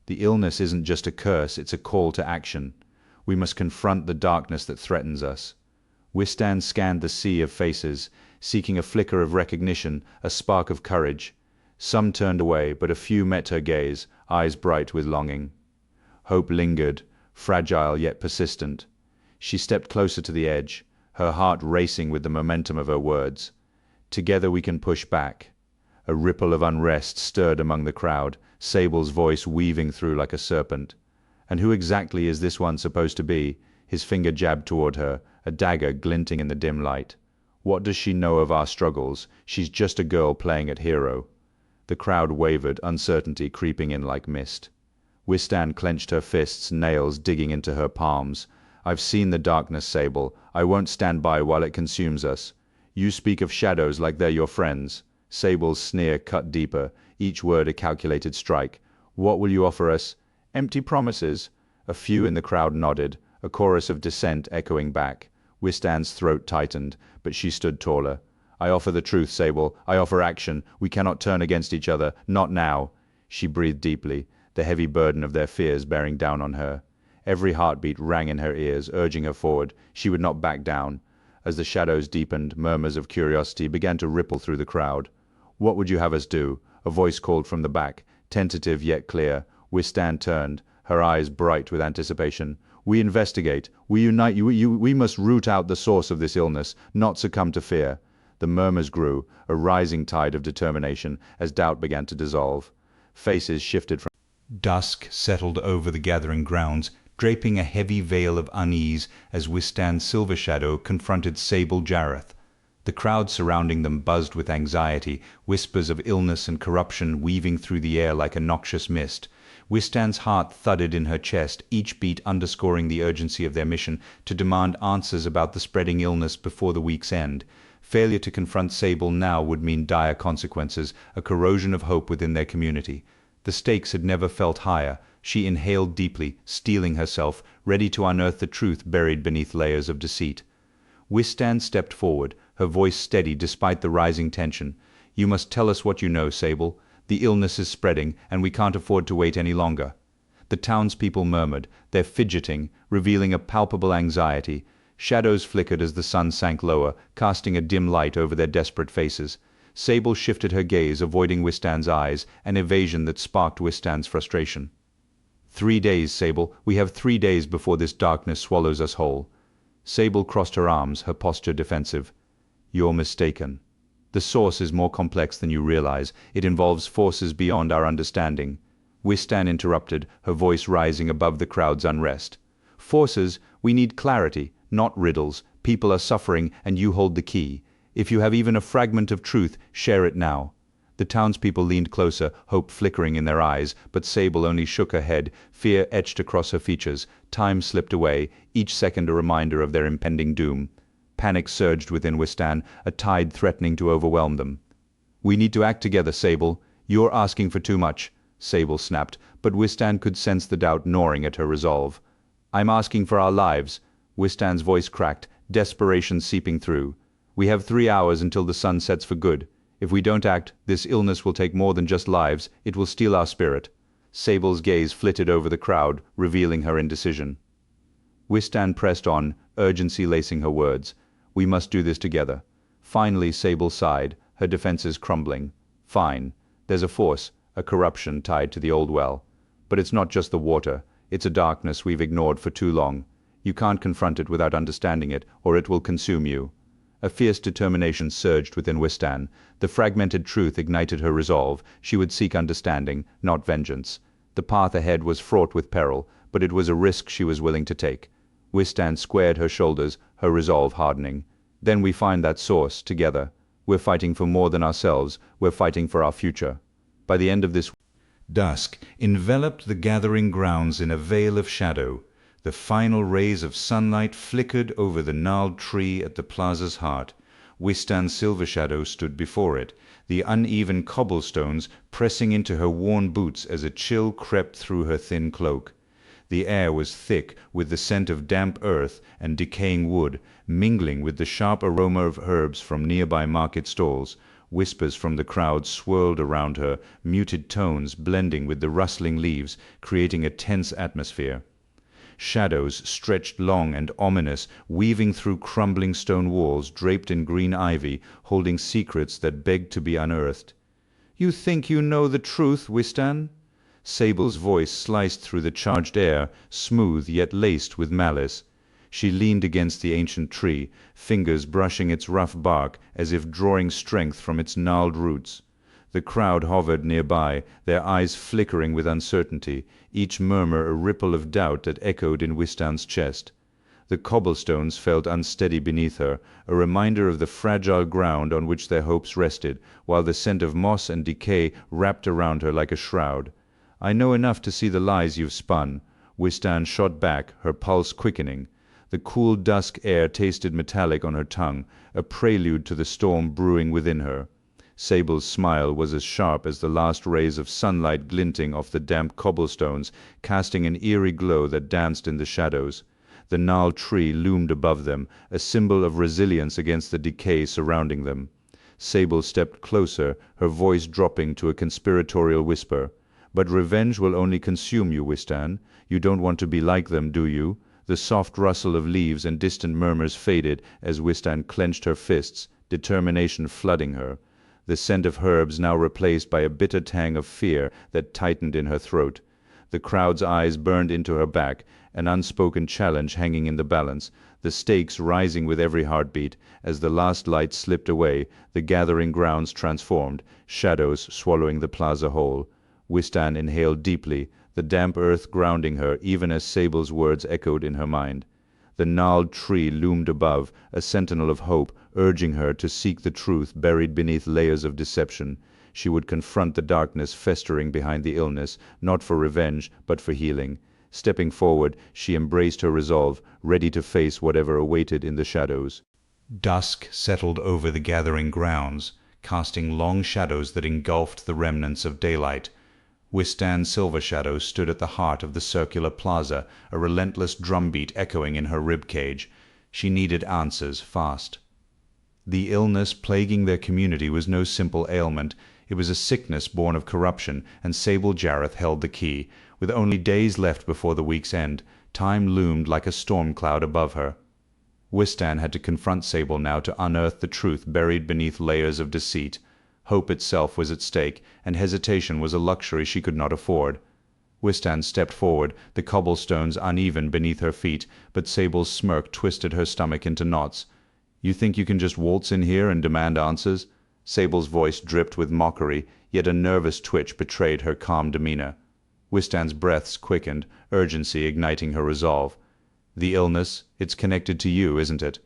The illness isn't just a curse, it's a call to action. We must confront the darkness that threatens us." Wystan scanned the sea of faces, seeking a flicker of recognition, a spark of courage. Some turned away, but a few met her gaze, eyes bright with longing. Hope lingered, fragile yet persistent. She stepped closer to the edge, her heart racing with the momentum of her words. "Together we can push back." A ripple of unrest stirred among the crowd, Sable's voice weaving through like a serpent. "And who exactly is this one supposed to be?" His finger jabbed toward her, a dagger glinting in the dim light. "What does she know of our struggles? She's just a girl playing at hero." The crowd wavered, uncertainty creeping in like mist. Wystan clenched her fists, nails digging into her palms. "I've seen the darkness, Sable. I won't stand by while it consumes us. You speak of shadows like they're your friends." Sable's sneer cut deeper, each word a calculated strike. "What will you offer us?" "Empty promises." A few in the crowd nodded, a chorus of dissent echoing back. Wystan's throat tightened, but she stood taller. "I offer the truth, Sable. I offer action. We cannot turn against each other. Not now." She breathed deeply, the heavy burden of their fears bearing down on her. Every heartbeat rang in her ears, urging her forward. She would not back down. As the shadows deepened, murmurs of curiosity began to ripple through the crowd. "What would you have us do?" A voice called from the back, tentative yet clear. Wystan turned, her eyes bright with anticipation. "We investigate. We unite. We must root out the source of this illness, not succumb to fear." The murmurs grew, a rising tide of determination, as doubt began to dissolve. Faces shifted from Dusk settled over the gathering grounds, draping a heavy veil of unease as Wystan's Silvershadow confronted Sable Jareth. The crowd surrounding them buzzed with anxiety, whispers of illness and corruption weaving through the air like a noxious mist. Wystan's heart thudded in her chest, each beat underscoring the urgency of their mission to demand answers about the spreading illness before the week's end. Failure to confront Sable now would mean dire consequences, a corrosion of hope within their community. The stakes had never felt higher. She inhaled deeply, steeling herself, ready to unearth the truth buried beneath layers of deceit. Wystan stepped forward, her voice steady despite the rising tension. "You must tell us what you know, Sable. The illness is spreading, and we can't afford to wait any longer." The townspeople murmured, their fidgeting revealing a palpable anxiety. Shadows flickered as the sun sank lower, casting a dim light over their desperate faces. Sable shifted her gaze, avoiding Wystan's eyes, an evasion that sparked Wystan's frustration. 3 days, Sable. We have 3 days before this darkness swallows us whole." Sable crossed her arms, her posture defensive. "You're mistaken. The source is more complex than you realize. It involves forces beyond our understanding." Wystan interrupted, her voice rising above the crowd's unrest. "Forces? We need clarity, not riddles. People are suffering, and you hold the key. If you have even a fragment of truth, share it now." The townspeople leaned closer, hope flickering in their eyes, but Sable only shook her head, fear etched across her features. Time slipped away, each second a reminder of their impending doom. Panic surged within Wystan, a tide threatening to overwhelm them. "We need to act together, Sable. You're asking for too much," Sable snapped, but Wystan could sense the doubt gnawing at her resolve. "I'm asking for our lives." Wystan's voice cracked, desperation seeping through. "We have 3 hours until the sun sets for good. If we don't act, this illness will take more than just lives, it will steal our spirit." Sable's gaze flitted over the crowd, revealing her indecision. Wystan pressed on, urgency lacing her words. "We must do this together." Finally Sable sighed, her defenses crumbling. "Fine. There's a force, a corruption tied to the old well. But it's not just the water, it's a darkness we've ignored for too long. You can't confront it without understanding it, or it will consume you." A fierce determination surged within Wystan. The fragmented truth ignited her resolve. She would seek understanding, not vengeance. The path ahead was fraught with peril, but it was a risk she was willing to take. Wystan squared her shoulders, her resolve hardening. "Then we find that source, together. We're fighting for more than ourselves. We're fighting for our future." By the end of this Dusk enveloped the gathering grounds in a veil of shadow. The final rays of sunlight flickered over the gnarled tree at the plaza's heart. Wystan's Silvershadow stood before it, the uneven cobblestones pressing into her worn boots as a chill crept through her thin cloak. The air was thick with the scent of damp earth and decaying wood, mingling with the sharp aroma of herbs from nearby market stalls. Whispers from the crowd swirled around her, muted tones blending with the rustling leaves, creating a tense atmosphere. Shadows stretched long and ominous, weaving through crumbling stone walls draped in green ivy, holding secrets that begged to be unearthed. "You think you know the truth, Wystan?" Sable's voice sliced through the charged air, smooth yet laced with malice. She leaned against the ancient tree, fingers brushing its rough bark as if drawing strength from its gnarled roots. The crowd hovered nearby, their eyes flickering with uncertainty, each murmur a ripple of doubt that echoed in Wystan's chest. The cobblestones felt unsteady beneath her, a reminder of the fragile ground on which their hopes rested, while the scent of moss and decay wrapped around her like a shroud. "I know enough to see the lies you've spun." Wystan shot back, her pulse quickening. The cool dusk air tasted metallic on her tongue, a prelude to the storm brewing within her. Sable's smile was as sharp as the last rays of sunlight glinting off the damp cobblestones, casting an eerie glow that danced in the shadows. The gnarled tree loomed above them, a symbol of resilience against the decay surrounding them. Sable stepped closer, her voice dropping to a conspiratorial whisper. "But revenge will only consume you, Wystan. You don't want to be like them, do you?" The soft rustle of leaves and distant murmurs faded as Wystan clenched her fists, determination flooding her. The scent of herbs now replaced by a bitter tang of fear that tightened in her throat. The crowd's eyes burned into her back, an unspoken challenge hanging in the balance. the stakes rising with every heartbeat. As the last light slipped away, the gathering grounds transformed, shadows swallowing the plaza whole. Wystan inhaled deeply, the damp earth grounding her even as Sable's words echoed in her mind. The gnarled tree loomed above, a sentinel of hope, urging her to seek the truth buried beneath layers of deception. She would confront the darkness festering behind the illness, not for revenge, but for healing. Stepping forward, she embraced her resolve, ready to face whatever awaited in the shadows. Dusk settled over the gathering grounds, casting long shadows that engulfed the remnants of daylight. Wystan's Silvershadow stood at the heart of the circular plaza, a relentless drumbeat echoing in her ribcage. She needed answers fast. The illness plaguing their community was no simple ailment. It was a sickness born of corruption, and Sable Jareth held the key. With only days left before the week's end, time loomed like a storm cloud above her. Wystan had to confront Sable now to unearth the truth buried beneath layers of deceit. Hope itself was at stake, and hesitation was a luxury she could not afford. Wystan stepped forward, the cobblestones uneven beneath her feet, but Sable's smirk twisted her stomach into knots. "You think you can just waltz in here and demand answers?" Sable's voice dripped with mockery, yet a nervous twitch betrayed her calm demeanor. Wystan's breaths quickened, urgency igniting her resolve. "The illness, it's connected to you, isn't it?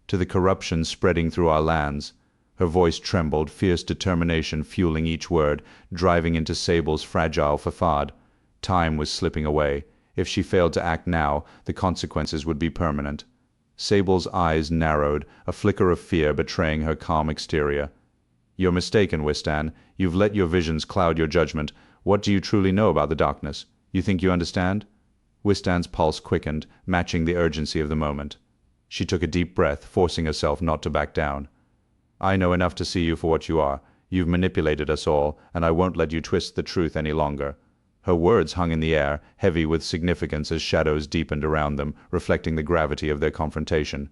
To the corruption spreading through our lands." Her voice trembled, fierce determination fueling each word, driving into Sable's fragile facade. Time was slipping away. If she failed to act now, the consequences would be permanent. Sable's eyes narrowed, a flicker of fear betraying her calm exterior. "You're mistaken, Wystan. You've let your visions cloud your judgment. What do you truly know about the darkness? You think you understand?" Wystan's pulse quickened, matching the urgency of the moment. She took a deep breath, forcing herself not to back down. "I know enough to see you for what you are. You've manipulated us all, and I won't let you twist the truth any longer." Her words hung in the air, heavy with significance as shadows deepened around them, reflecting the gravity of their confrontation.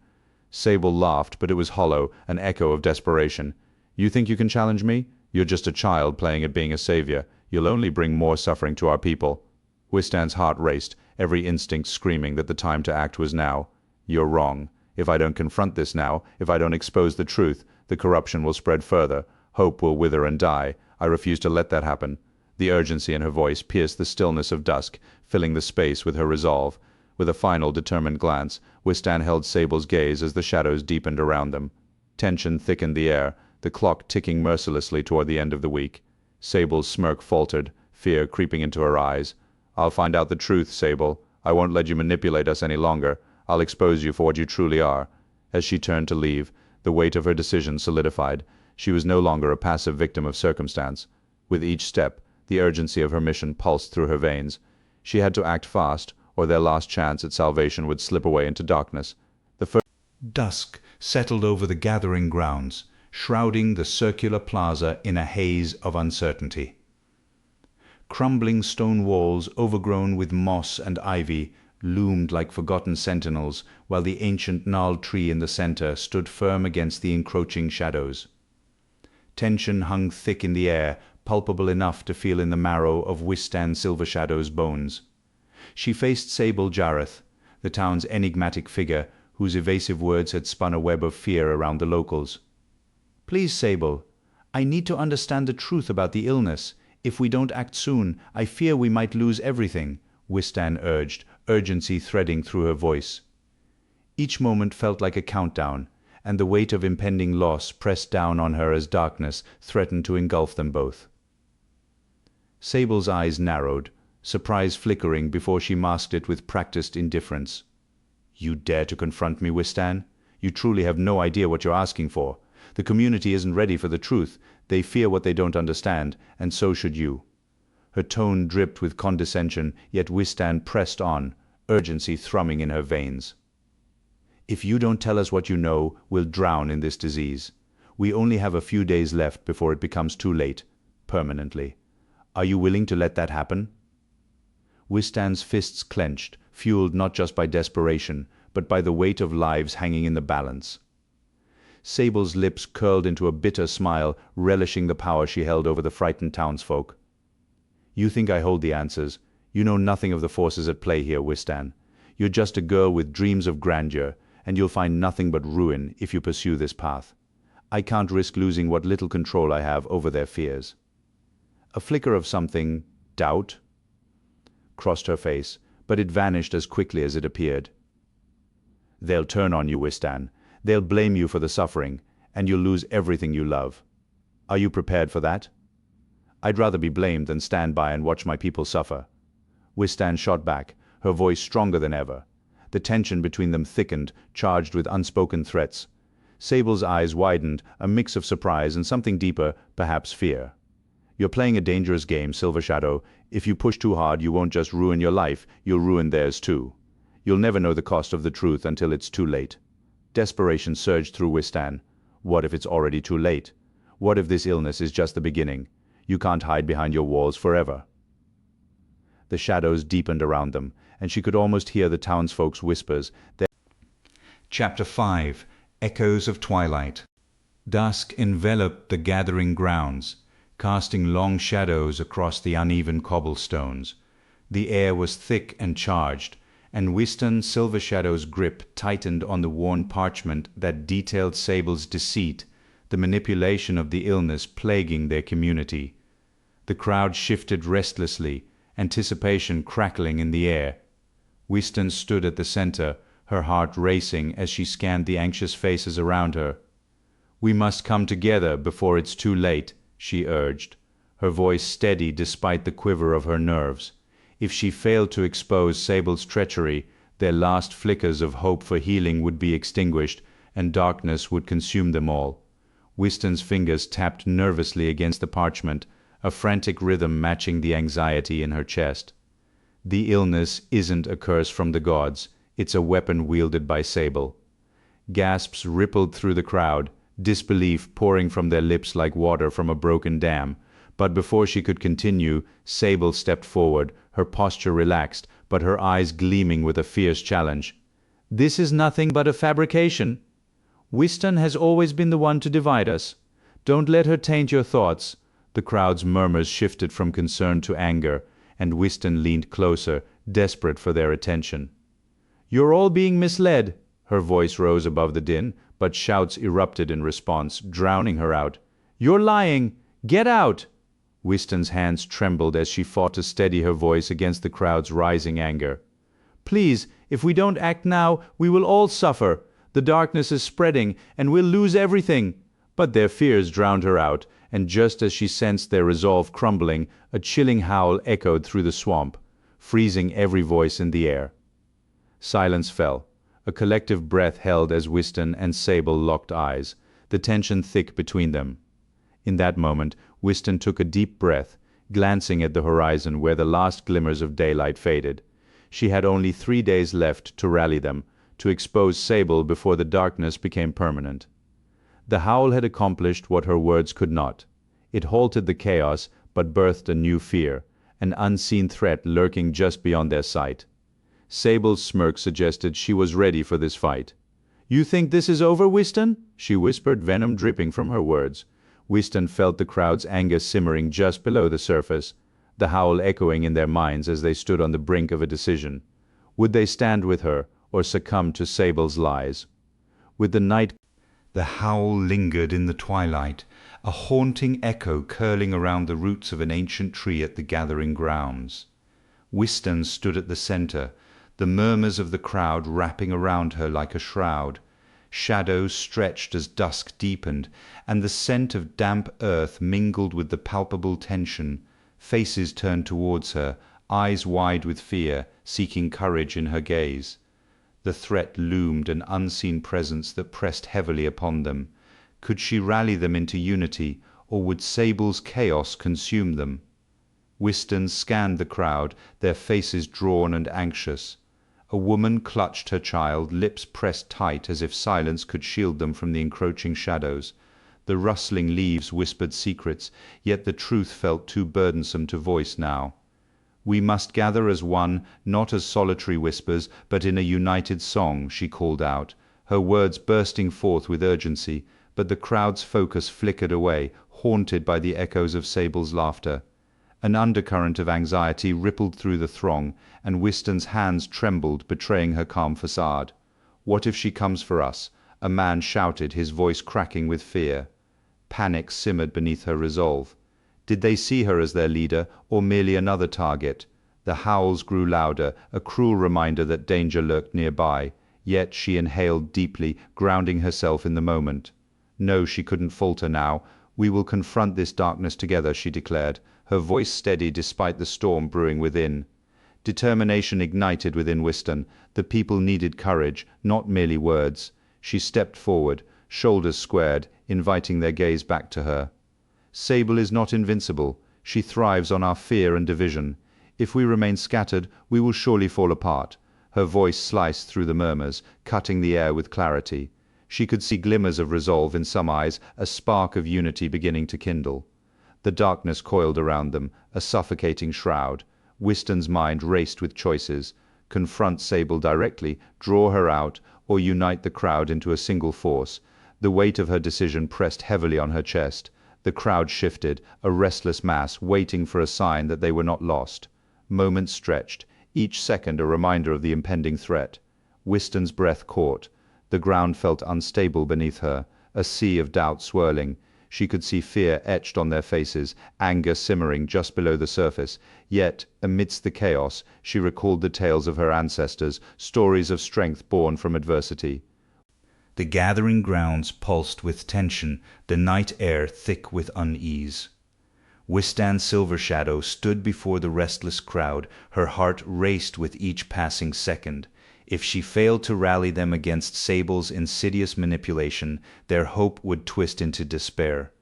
Sable laughed, but it was hollow, an echo of desperation. "You think you can challenge me? You're just a child playing at being a savior. You'll only bring more suffering to our people." Wystan's heart raced, every instinct screaming that the time to act was now. "You're wrong. If I don't confront this now, if I don't expose the truth, the corruption will spread further. Hope will wither and die. I refuse to let that happen." The urgency in her voice pierced the stillness of dusk, filling the space with her resolve. With a final determined glance, Wystan held Sable's gaze as the shadows deepened around them. Tension thickened the air, the clock ticking mercilessly toward the end of the week. Sable's smirk faltered, fear creeping into her eyes. "I'll find out the truth, Sable. I won't let you manipulate us any longer. I'll expose you for what you truly are." As she turned to leave, the weight of her decision solidified. She was no longer a passive victim of circumstance. With each step, the urgency of her mission pulsed through her veins. She had to act fast, or their last chance at salvation would slip away into darkness. Dusk settled over the gathering grounds, shrouding the circular plaza in a haze of uncertainty. Crumbling stone walls, overgrown with moss and ivy, loomed like forgotten sentinels, while the ancient gnarled tree in the center stood firm against the encroaching shadows. Tension hung thick in the air, palpable enough to feel in the marrow of Wystan Silvershadow's bones. She faced Sable Jareth, the town's enigmatic figure, whose evasive words had spun a web of fear around the locals. "Please, Sable, I need to understand the truth about the illness. If we don't act soon, I fear we might lose everything," Wystan urged, urgency threading through her voice. Each moment felt like a countdown, and the weight of impending loss pressed down on her as darkness threatened to engulf them both. Sable's eyes narrowed, surprise flickering before she masked it with practiced indifference. "You dare to confront me, Wystan? You truly have no idea what you're asking for. The community isn't ready for the truth. They fear what they don't understand, and so should you." Her tone dripped with condescension, yet Wystan pressed on, urgency thrumming in her veins. "If you don't tell us what you know, we'll drown in this disease. We only have a few days left before it becomes too late, permanently. Are you willing to let that happen?" Wystan's fists clenched, fueled not just by desperation, but by the weight of lives hanging in the balance. Sable's lips curled into a bitter smile, relishing the power she held over the frightened townsfolk. "You think I hold the answers. You know nothing of the forces at play here, Wystan. You're just a girl with dreams of grandeur, and you'll find nothing but ruin if you pursue this path. I can't risk losing what little control I have over their fears." A flicker of something, doubt, crossed her face, but it vanished as quickly as it appeared. "They'll turn on you, Wystan. They'll blame you for the suffering, and you'll lose everything you love. Are you prepared for that?" "I'd rather be blamed than stand by and watch my people suffer." Wystan shot back, her voice stronger than ever. The tension between them thickened, charged with unspoken threats. Sable's eyes widened, a mix of surprise and something deeper, perhaps fear. "You're playing a dangerous game, Silvershadow. If you push too hard, you won't just ruin your life, you'll ruin theirs too. You'll never know the cost of the truth until it's too late." Desperation surged through Wystan. What if it's already too late? What if this illness is just the beginning? You can't hide behind your walls forever. The shadows deepened around them, and she could almost hear the townsfolk's whispers. Chapter 5. Echoes of Twilight. Dusk enveloped the gathering grounds, casting long shadows across the uneven cobblestones. The air was thick and charged, and Wystan Silvershadow's grip tightened on the worn parchment that detailed Sable's deceit, the manipulation of the illness plaguing their community. The crowd shifted restlessly, anticipation crackling in the air. Wystan stood at the center, her heart racing as she scanned the anxious faces around her. "We must come together before it's too late," she urged, her voice steady despite the quiver of her nerves. If she failed to expose Sable's treachery, their last flickers of hope for healing would be extinguished, and darkness would consume them all. Wystan's fingers tapped nervously against the parchment, a frantic rhythm matching the anxiety in her chest. "The illness isn't a curse from the gods, it's a weapon wielded by Sable." Gasps rippled through the crowd, disbelief pouring from their lips like water from a broken dam. But before she could continue, Sable stepped forward, her posture relaxed, but her eyes gleaming with a fierce challenge. "This is nothing but a fabrication. Wystan has always been the one to divide us. Don't let her taint your thoughts." The crowd's murmurs shifted from concern to anger, and Wystan leaned closer, desperate for their attention. "You're all being misled." Her voice rose above the din, but shouts erupted in response, drowning her out. "You're lying! Get out!" Wystan's hands trembled as she fought to steady her voice against the crowd's rising anger. "Please, if we don't act now, we will all suffer. The darkness is spreading, and we'll lose everything." But their fears drowned her out, and just as she sensed their resolve crumbling, a chilling howl echoed through the swamp, freezing every voice in the air. Silence fell, a collective breath held as Wystan and Sable locked eyes, the tension thick between them. In that moment, Wystan took a deep breath, glancing at the horizon where the last glimmers of daylight faded. She had only 3 days left to rally them, to expose Sable before the darkness became permanent. The howl had accomplished what her words could not. It halted the chaos, but birthed a new fear, an unseen threat lurking just beyond their sight. Sable's smirk suggested she was ready for this fight. "You think this is over, Wystan?" she whispered, venom dripping from her words. Wystan felt the crowd's anger simmering just below the surface, the howl echoing in their minds as they stood on the brink of a decision. Would they stand with her, or succumb to Sable's lies? With the night, the howl lingered in the twilight, a haunting echo curling around the roots of an ancient tree at the gathering grounds. Wystan stood at the center, the murmurs of the crowd wrapping around her like a shroud. Shadows stretched as dusk deepened, and the scent of damp earth mingled with the palpable tension. Faces turned towards her, eyes wide with fear, seeking courage in her gaze. The threat loomed, an unseen presence that pressed heavily upon them. Could she rally them into unity, or would Sable's chaos consume them? Wystan scanned the crowd, their faces drawn and anxious. A woman clutched her child, lips pressed tight as if silence could shield them from the encroaching shadows. The rustling leaves whispered secrets, yet the truth felt too burdensome to voice now. "We must gather as one, not as solitary whispers, but in a united song," she called out, her words bursting forth with urgency, but the crowd's focus flickered away, haunted by the echoes of Sable's laughter. An undercurrent of anxiety rippled through the throng, and Wystan's hands trembled, betraying her calm facade. What if she comes for us? A man shouted, his voice cracking with fear. Panic simmered beneath her resolve. Did they see her as their leader, or merely another target? The howls grew louder, a cruel reminder that danger lurked nearby. Yet she inhaled deeply, grounding herself in the moment. No, she couldn't falter now. We will confront this darkness together, she declared, her voice steady despite the storm brewing within. Determination ignited within Wystan. The people needed courage, not merely words. She stepped forward, shoulders squared, inviting their gaze back to her. Sable is not invincible. She thrives on our fear and division. If we remain scattered, we will surely fall apart. Her voice sliced through the murmurs, cutting the air with clarity. She could see glimmers of resolve in some eyes, a spark of unity beginning to kindle. The darkness coiled around them, a suffocating shroud. Wystan's mind raced with choices. Confront Sable directly, draw her out, or unite the crowd into a single force. The weight of her decision pressed heavily on her chest. The crowd shifted, a restless mass, waiting for a sign that they were not lost. Moments stretched, each second a reminder of the impending threat. Wystan's breath caught. The ground felt unstable beneath her, a sea of doubt swirling. She could see fear etched on their faces, anger simmering just below the surface. Yet, amidst the chaos, she recalled the tales of her ancestors, stories of strength born from adversity. The gathering grounds pulsed with tension, the night air thick with unease. Wystan Silvershadow stood before the restless crowd, her heart raced with each passing second. If she failed to rally them against Sable's insidious manipulation, their hope would twist into despair.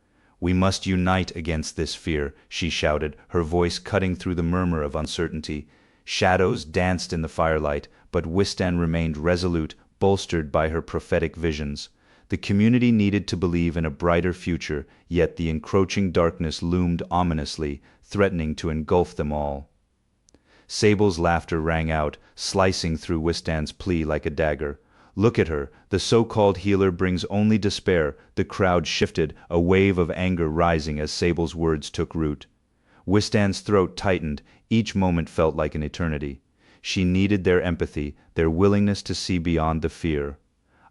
"We must unite against this fear," she shouted, her voice cutting through the murmur of uncertainty. Shadows danced in the firelight, but Wystan remained resolute, bolstered by her prophetic visions. The community needed to believe in a brighter future, yet the encroaching darkness loomed ominously, threatening to engulf them all. Sable's laughter rang out, slicing through Wystan's plea like a dagger. "Look at her, the so-called healer brings only despair." The crowd shifted, a wave of anger rising as Sable's words took root. Wystan's throat tightened, each moment felt like an eternity. She needed their empathy, their willingness to see beyond the fear.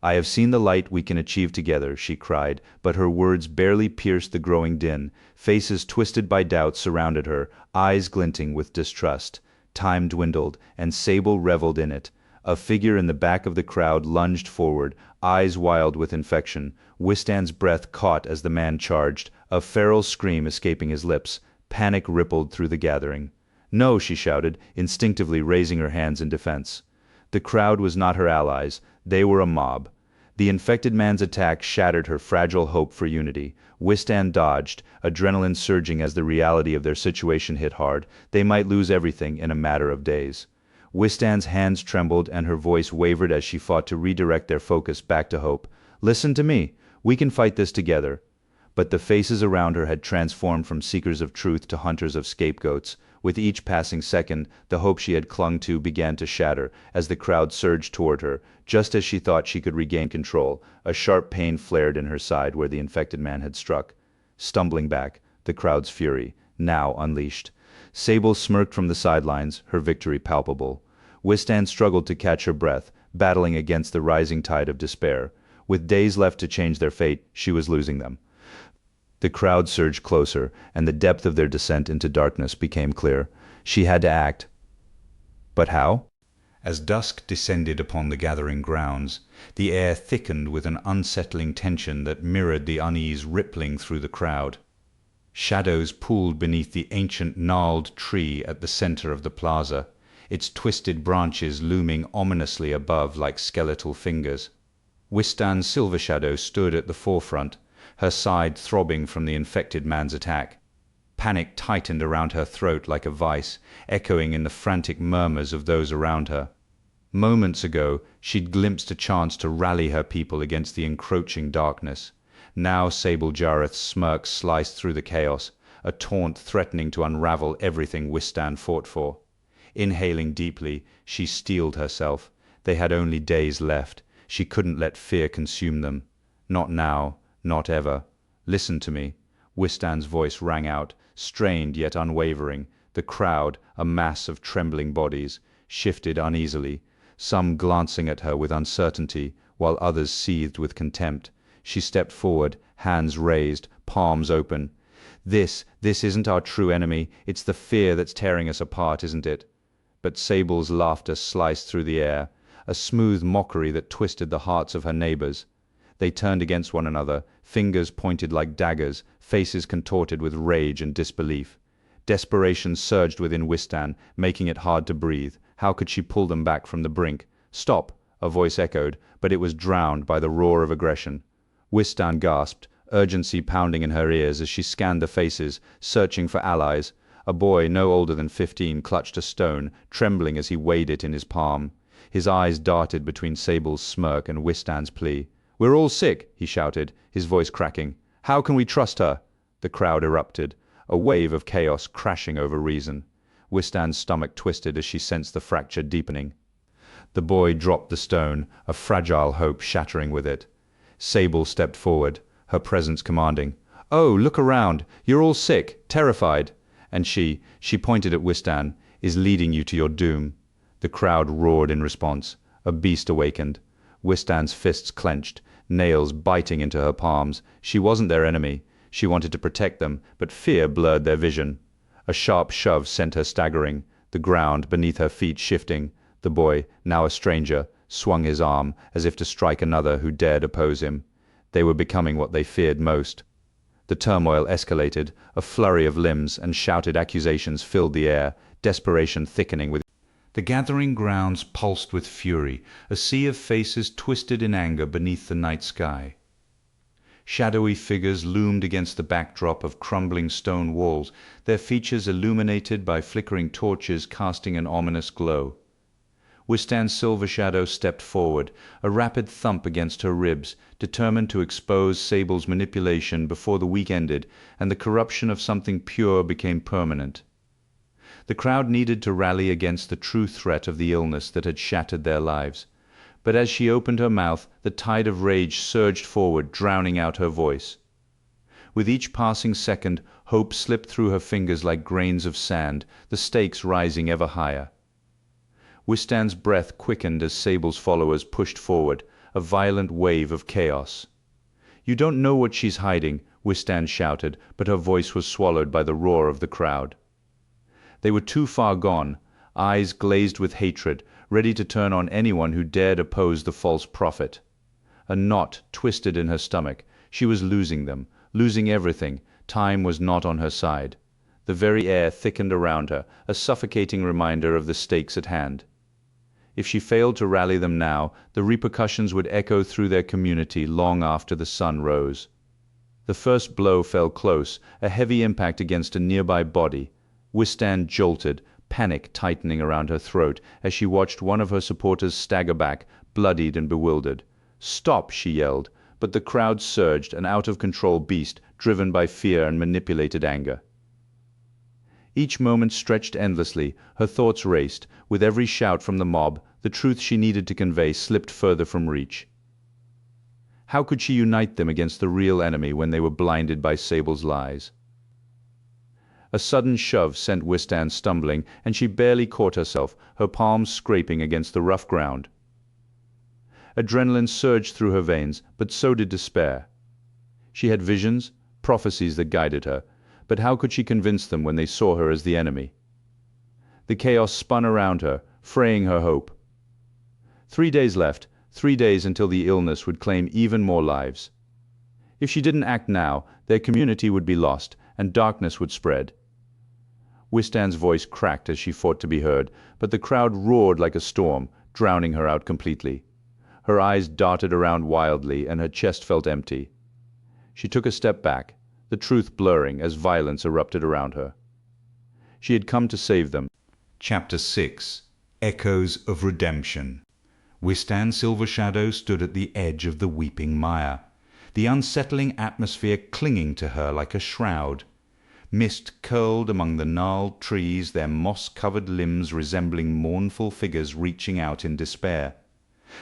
"I have seen the light we can achieve together," she cried, but her words barely pierced the growing din. Faces twisted by doubt surrounded her, eyes glinting with distrust. Time dwindled, and Sable reveled in it. A figure in the back of the crowd lunged forward, eyes wild with infection. Wystan's breath caught as the man charged, a feral scream escaping his lips. Panic rippled through the gathering. "No!" she shouted, instinctively raising her hands in defense. The crowd was not her allies, they were a mob. The infected man's attack shattered her fragile hope for unity. Wystan dodged, adrenaline surging as the reality of their situation hit hard. They might lose everything in a matter of days. Wystan's hands trembled and her voice wavered as she fought to redirect their focus back to hope. "Listen to me. We can fight this together." But the faces around her had transformed from seekers of truth to hunters of scapegoats. With each passing second, the hope she had clung to began to shatter as the crowd surged toward her. Just as she thought she could regain control, a sharp pain flared in her side where the infected man had struck. Stumbling back, the crowd's fury, now unleashed. Sable smirked from the sidelines, her victory palpable. Wystan struggled to catch her breath, battling against the rising tide of despair. With days left to change their fate, she was losing them. The crowd surged closer, and the depth of their descent into darkness became clear. She had to act. But how? As dusk descended upon the gathering grounds, the air thickened with an unsettling tension that mirrored the unease rippling through the crowd. Shadows pooled beneath the ancient gnarled tree at the center of the plaza, its twisted branches looming ominously above like skeletal fingers. Wystan Silvershadow stood at the forefront, her side throbbing from the infected man's attack. Panic tightened around her throat like a vice, echoing in the frantic murmurs of those around her. Moments ago, she'd glimpsed a chance to rally her people against the encroaching darkness. Now Sable Jareth's smirk sliced through the chaos, a taunt threatening to unravel everything Wystan fought for. Inhaling deeply, she steeled herself. They had only days left. She couldn't let fear consume them. Not now. Not ever. "Listen to me." Wystan's voice rang out, strained yet unwavering. The crowd, a mass of trembling bodies, shifted uneasily. some glancing at her with uncertainty, while others seethed with contempt. She stepped forward, hands raised, palms open. This isn't our true enemy. It's the fear that's tearing us apart, isn't it? But Sable's laughter sliced through the air, a smooth mockery that twisted the hearts of her neighbors. They turned against one another, fingers pointed like daggers, faces contorted with rage and disbelief. Desperation surged within Wystan, making it hard to breathe. How could she pull them back from the brink? "Stop!" a voice echoed, but it was drowned by the roar of aggression. Wystan gasped, urgency pounding in her ears as she scanned the faces, searching for allies. A boy no older than 15 clutched a stone, trembling as he weighed it in his palm. His eyes darted between Sable's smirk and Wystan's plea. "We're all sick," he shouted, his voice cracking. "How can we trust her?" The crowd erupted, a wave of chaos crashing over reason. Wystan's stomach twisted as she sensed the fracture deepening. The boy dropped the stone, a fragile hope shattering with it. Sable stepped forward, her presence commanding. "Oh, look around! You're all sick, terrified! And she pointed at Wystan, is leading you to your doom." The crowd roared in response. A beast awakened. Wystan's fists clenched, nails biting into her palms. She wasn't their enemy. She wanted to protect them, but fear blurred their vision. A sharp shove sent her staggering, the ground beneath her feet shifting. The boy, now a stranger, swung his arm, as if to strike another who dared oppose him. They were becoming what they feared most. The turmoil escalated, a flurry of limbs and shouted accusations filled the air, desperation thickening with. The gathering grounds pulsed with fury, a sea of faces twisted in anger beneath the night sky. Shadowy figures loomed against the backdrop of crumbling stone walls, their features illuminated by flickering torches casting an ominous glow. Wystan's Silvershadow stepped forward, a rapid thump against her ribs, determined to expose Sable's manipulation before the week ended and the corruption of something pure became permanent. The crowd needed to rally against the true threat of the illness that had shattered their lives. But as she opened her mouth, the tide of rage surged forward, drowning out her voice. With each passing second, hope slipped through her fingers like grains of sand, the stakes rising ever higher. Wystan's breath quickened as Sable's followers pushed forward, a violent wave of chaos. "You don't know what she's hiding," Wystan shouted, but her voice was swallowed by the roar of the crowd. They were too far gone, eyes glazed with hatred, ready to turn on anyone who dared oppose the false prophet. A knot twisted in her stomach. She was losing them, losing everything. Time was not on her side. The very air thickened around her, a suffocating reminder of the stakes at hand. If she failed to rally them now, the repercussions would echo through their community long after the sun rose. The first blow fell close, a heavy impact against a nearby body. Wystan jolted, panic tightening around her throat as she watched one of her supporters stagger back, bloodied and bewildered. "Stop!" she yelled, but the crowd surged, an out-of-control beast, driven by fear and manipulated anger. Each moment stretched endlessly, her thoughts raced. With every shout from the mob, the truth she needed to convey slipped further from reach. How could she unite them against the real enemy when they were blinded by Sable's lies? A sudden shove sent Wystan stumbling, and she barely caught herself, her palms scraping against the rough ground. Adrenaline surged through her veins, but so did despair. She had visions, prophecies that guided her, but how could she convince them when they saw her as the enemy? The chaos spun around her, fraying her hope. 3 days left, 3 days until the illness would claim even more lives. If she didn't act now, their community would be lost, and darkness would spread. Wystan's voice cracked as she fought to be heard, but the crowd roared like a storm, drowning her out completely. Her eyes darted around wildly, and her chest felt empty. She took a step back, the truth blurring as violence erupted around her. She had come to save them. Chapter 6. Echoes of Redemption. Wystan Silvershadow stood at the edge of the weeping mire, the unsettling atmosphere clinging to her like a shroud. Mist curled among the gnarled trees, their moss-covered limbs resembling mournful figures reaching out in despair.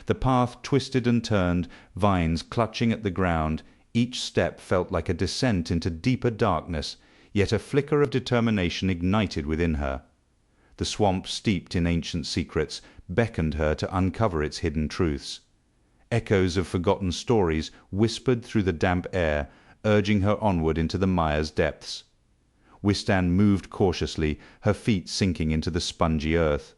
The path twisted and turned, vines clutching at the ground. Each step felt like a descent into deeper darkness, yet a flicker of determination ignited within her. The swamp, steeped in ancient secrets, beckoned her to uncover its hidden truths. Echoes of forgotten stories whispered through the damp air, urging her onward into the mire's depths. Wystan moved cautiously, her feet sinking into the spongy earth.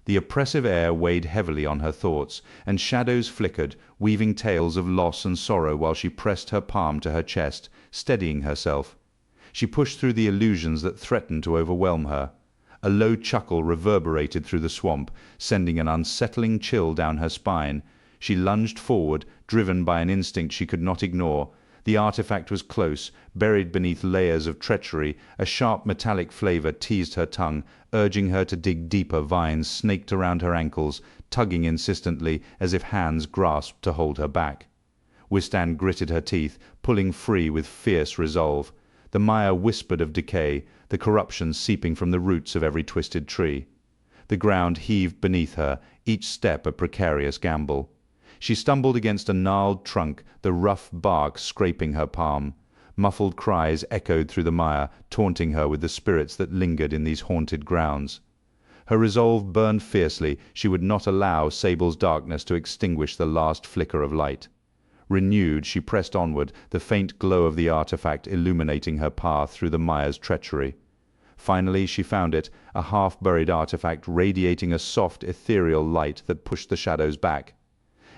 The oppressive air weighed heavily on her thoughts, and shadows flickered, weaving tales of loss and sorrow while she pressed her palm to her chest, steadying herself. She pushed through the illusions that threatened to overwhelm her. A low chuckle reverberated through the swamp, sending an unsettling chill down her spine. She lunged forward, driven by an instinct she could not ignore. The artifact was close, buried beneath layers of treachery. A sharp metallic flavor teased her tongue, urging her to dig deeper. Vines snaked around her ankles, tugging insistently as if hands grasped to hold her back. Wystan gritted her teeth, pulling free with fierce resolve. The mire whispered of decay, the corruption seeping from the roots of every twisted tree. The ground heaved beneath her, each step a precarious gamble. She stumbled against a gnarled trunk, the rough bark scraping her palm. Muffled cries echoed through the mire, taunting her with the spirits that lingered in these haunted grounds. Her resolve burned fiercely. She would not allow Sable's darkness to extinguish the last flicker of light. Renewed, she pressed onward, the faint glow of the artifact illuminating her path through the mire's treachery. Finally she found it, a half-buried artifact radiating a soft, ethereal light that pushed the shadows back.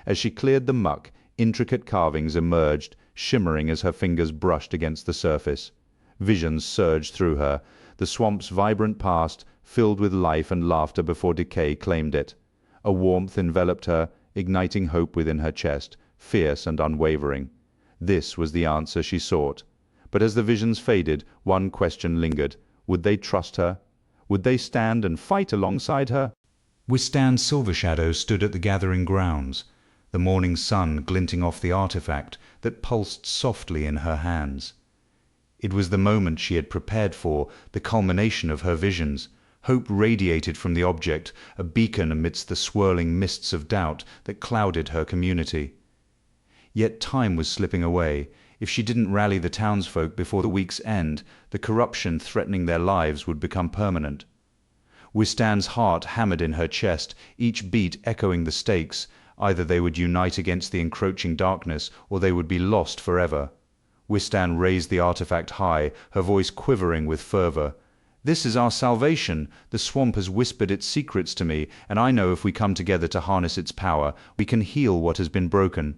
As she cleared the muck, intricate carvings emerged, shimmering as her fingers brushed against the surface. Visions surged through her, the swamp's vibrant past, filled with life and laughter before decay claimed it. A warmth enveloped her, igniting hope within her chest, fierce and unwavering. This was the answer she sought. But as the visions faded, one question lingered. Would they trust her? Would they stand and fight alongside her? Wystan's Silvershadow stood at the gathering grounds, the morning sun glinting off the artifact that pulsed softly in her hands. It was the moment she had prepared for, the culmination of her visions. Hope radiated from the object, a beacon amidst the swirling mists of doubt that clouded her community. Yet time was slipping away. If she didn't rally the townsfolk before the week's end, the corruption threatening their lives would become permanent. Wystan's heart hammered in her chest, each beat echoing the stakes. Either they would unite against the encroaching darkness, or they would be lost forever. Wystan raised the artifact high, her voice quivering with fervor. "This is our salvation. The swamp has whispered its secrets to me, and I know if we come together to harness its power, we can heal what has been broken."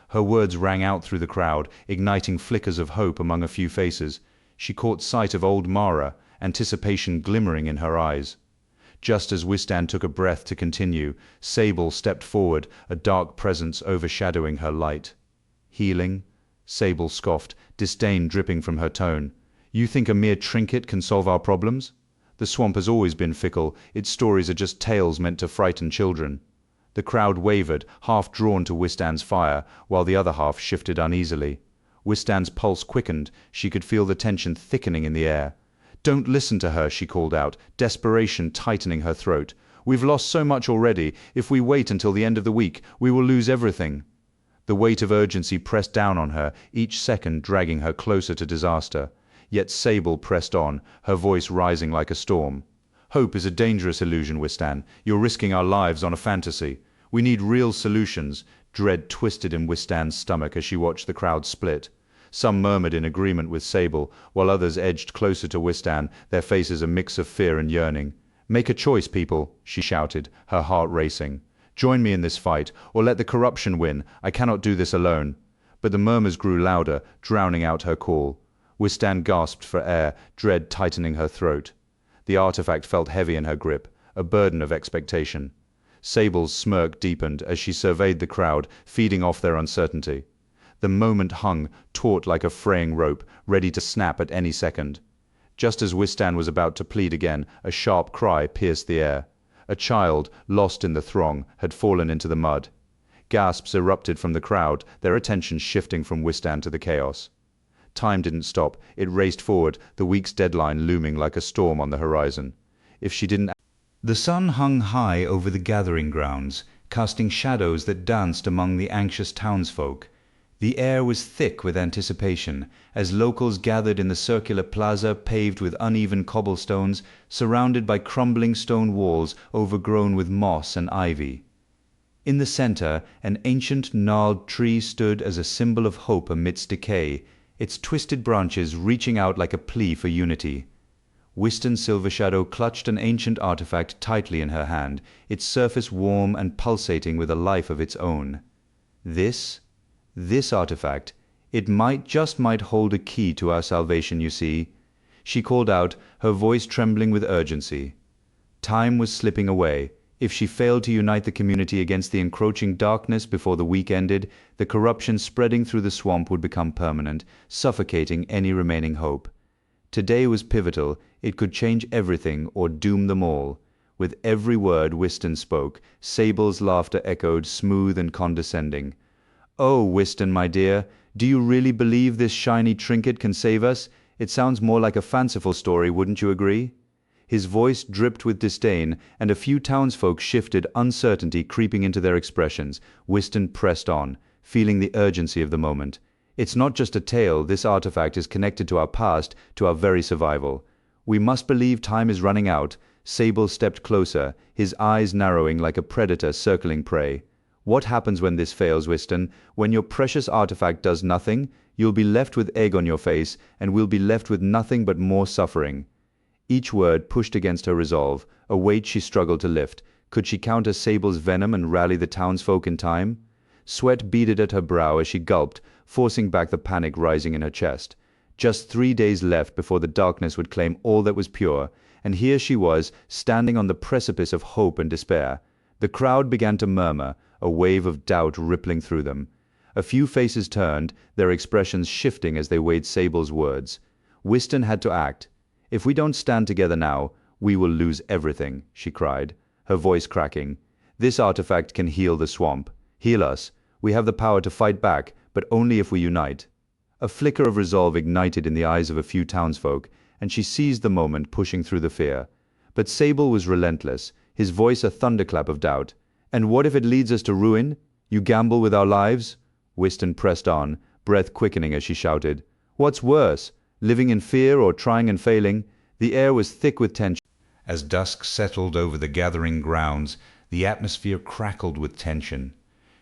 Her words rang out through the crowd, igniting flickers of hope among a few faces. She caught sight of old Mara, anticipation glimmering in her eyes. Just as Wystan took a breath to continue, Sable stepped forward, a dark presence overshadowing her light. "Healing?" Sable scoffed, disdain dripping from her tone. "You think a mere trinket can solve our problems? The swamp has always been fickle. Its stories are just tales meant to frighten children." The crowd wavered, half drawn to Wystan's fire, while the other half shifted uneasily. Wystan's pulse quickened. She could feel the tension thickening in the air. "Don't listen to her," she called out, desperation tightening her throat. "We've lost so much already. If we wait until the end of the week, we will lose everything." The weight of urgency pressed down on her, each second dragging her closer to disaster. Yet Sable pressed on, her voice rising like a storm. "Hope is a dangerous illusion, Wystan. You're risking our lives on a fantasy. We need real solutions." Dread twisted in Wystan's stomach as she watched the crowd split. Some murmured in agreement with Sable, while others edged closer to Wystan, their faces a mix of fear and yearning. "Make a choice, people," she shouted, her heart racing. "Join me in this fight, or let the corruption win. I cannot do this alone." But the murmurs grew louder, drowning out her call. Wystan gasped for air, dread tightening her throat. The artifact felt heavy in her grip, a burden of expectation. Sable's smirk deepened as she surveyed the crowd, feeding off their uncertainty. The moment hung, taut like a fraying rope, ready to snap at any second. Just as Wystan was about to plead again, a sharp cry pierced the air. A child, lost in the throng, had fallen into the mud. Gasps erupted from the crowd, their attention shifting from Wystan to the chaos. Time didn't stop. It raced forward, the week's deadline looming like a storm on the horizon. If she didn't... The sun hung high over the gathering grounds, casting shadows that danced among the anxious townsfolk. The air was thick with anticipation, as locals gathered in the circular plaza paved with uneven cobblestones, surrounded by crumbling stone walls overgrown with moss and ivy. In the center, an ancient gnarled tree stood as a symbol of hope amidst decay, its twisted branches reaching out like a plea for unity. Wystan Silvershadow clutched an ancient artifact tightly in her hand, its surface warm and pulsating with a life of its own. This artifact, it just might hold a key to our salvation, you see. She called out, her voice trembling with urgency. Time was slipping away. If she failed to unite the community against the encroaching darkness before the week ended, the corruption spreading through the swamp would become permanent, suffocating any remaining hope. Today was pivotal. It could change everything or doom them all. With every word Wystan spoke, Sable's laughter echoed, smooth and condescending. "Oh, Wystan, my dear, do you really believe this shiny trinket can save us? It sounds more like a fanciful story, wouldn't you agree?" His voice dripped with disdain, and a few townsfolk shifted, uncertainty creeping into their expressions. Wystan pressed on, feeling the urgency of the moment. "It's not just a tale. This artifact is connected to our past, to our very survival. We must believe time is running out." Sable stepped closer, his eyes narrowing like a predator circling prey. "What happens when this fails, Wystan? When your precious artifact does nothing, you'll be left with egg on your face, and we'll be left with nothing but more suffering." Each word pushed against her resolve, a weight she struggled to lift. Could she counter Sable's venom and rally the townsfolk in time? Sweat beaded at her brow as she gulped, forcing back the panic rising in her chest. Just 3 days left before the darkness would claim all that was pure, and here she was, standing on the precipice of hope and despair. The crowd began to murmur, a wave of doubt rippling through them. A few faces turned, their expressions shifting as they weighed Sable's words. Wystan had to act. "If we don't stand together now, we will lose everything," she cried, her voice cracking. "This artifact can heal the swamp. Heal us. We have the power to fight back, but only if we unite." A flicker of resolve ignited in the eyes of a few townsfolk, and she seized the moment, pushing through the fear. But Sable was relentless, his voice a thunderclap of doubt. "And what if it leads us to ruin? You gamble with our lives?" Wystan pressed on, breath quickening as she shouted. "What's worse? Living in fear or trying and failing?" The air was thick with tension. As dusk settled over the gathering grounds, the atmosphere crackled with tension.